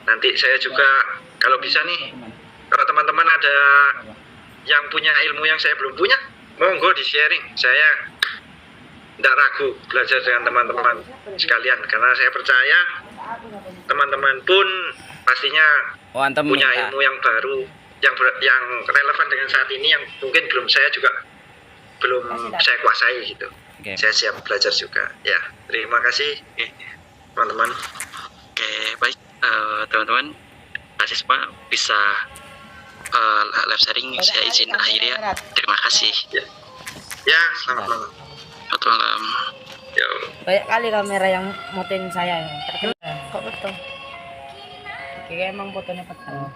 Nanti saya juga kalau bisa nih, kalau teman-teman ada yang punya ilmu yang saya belum punya, monggo di sharing. Saya tidak ragu belajar dengan teman-teman sekalian, karena saya percaya teman-teman pun pastinya punya ilmu yang baru, yang relevan dengan saat ini, yang mungkin saya belum saya kuasai gitu. Saya siap belajar juga. Ya, terima kasih teman-teman. Oke, baik teman-teman, kasih semua bisa live sharing saya izin akhiri ya. Terima kasih. Ya, selamat malam. Selamat malam. Yo. Banyak kali kamera yang motoin saya. Kok betul? Kayak emang fotonya petang.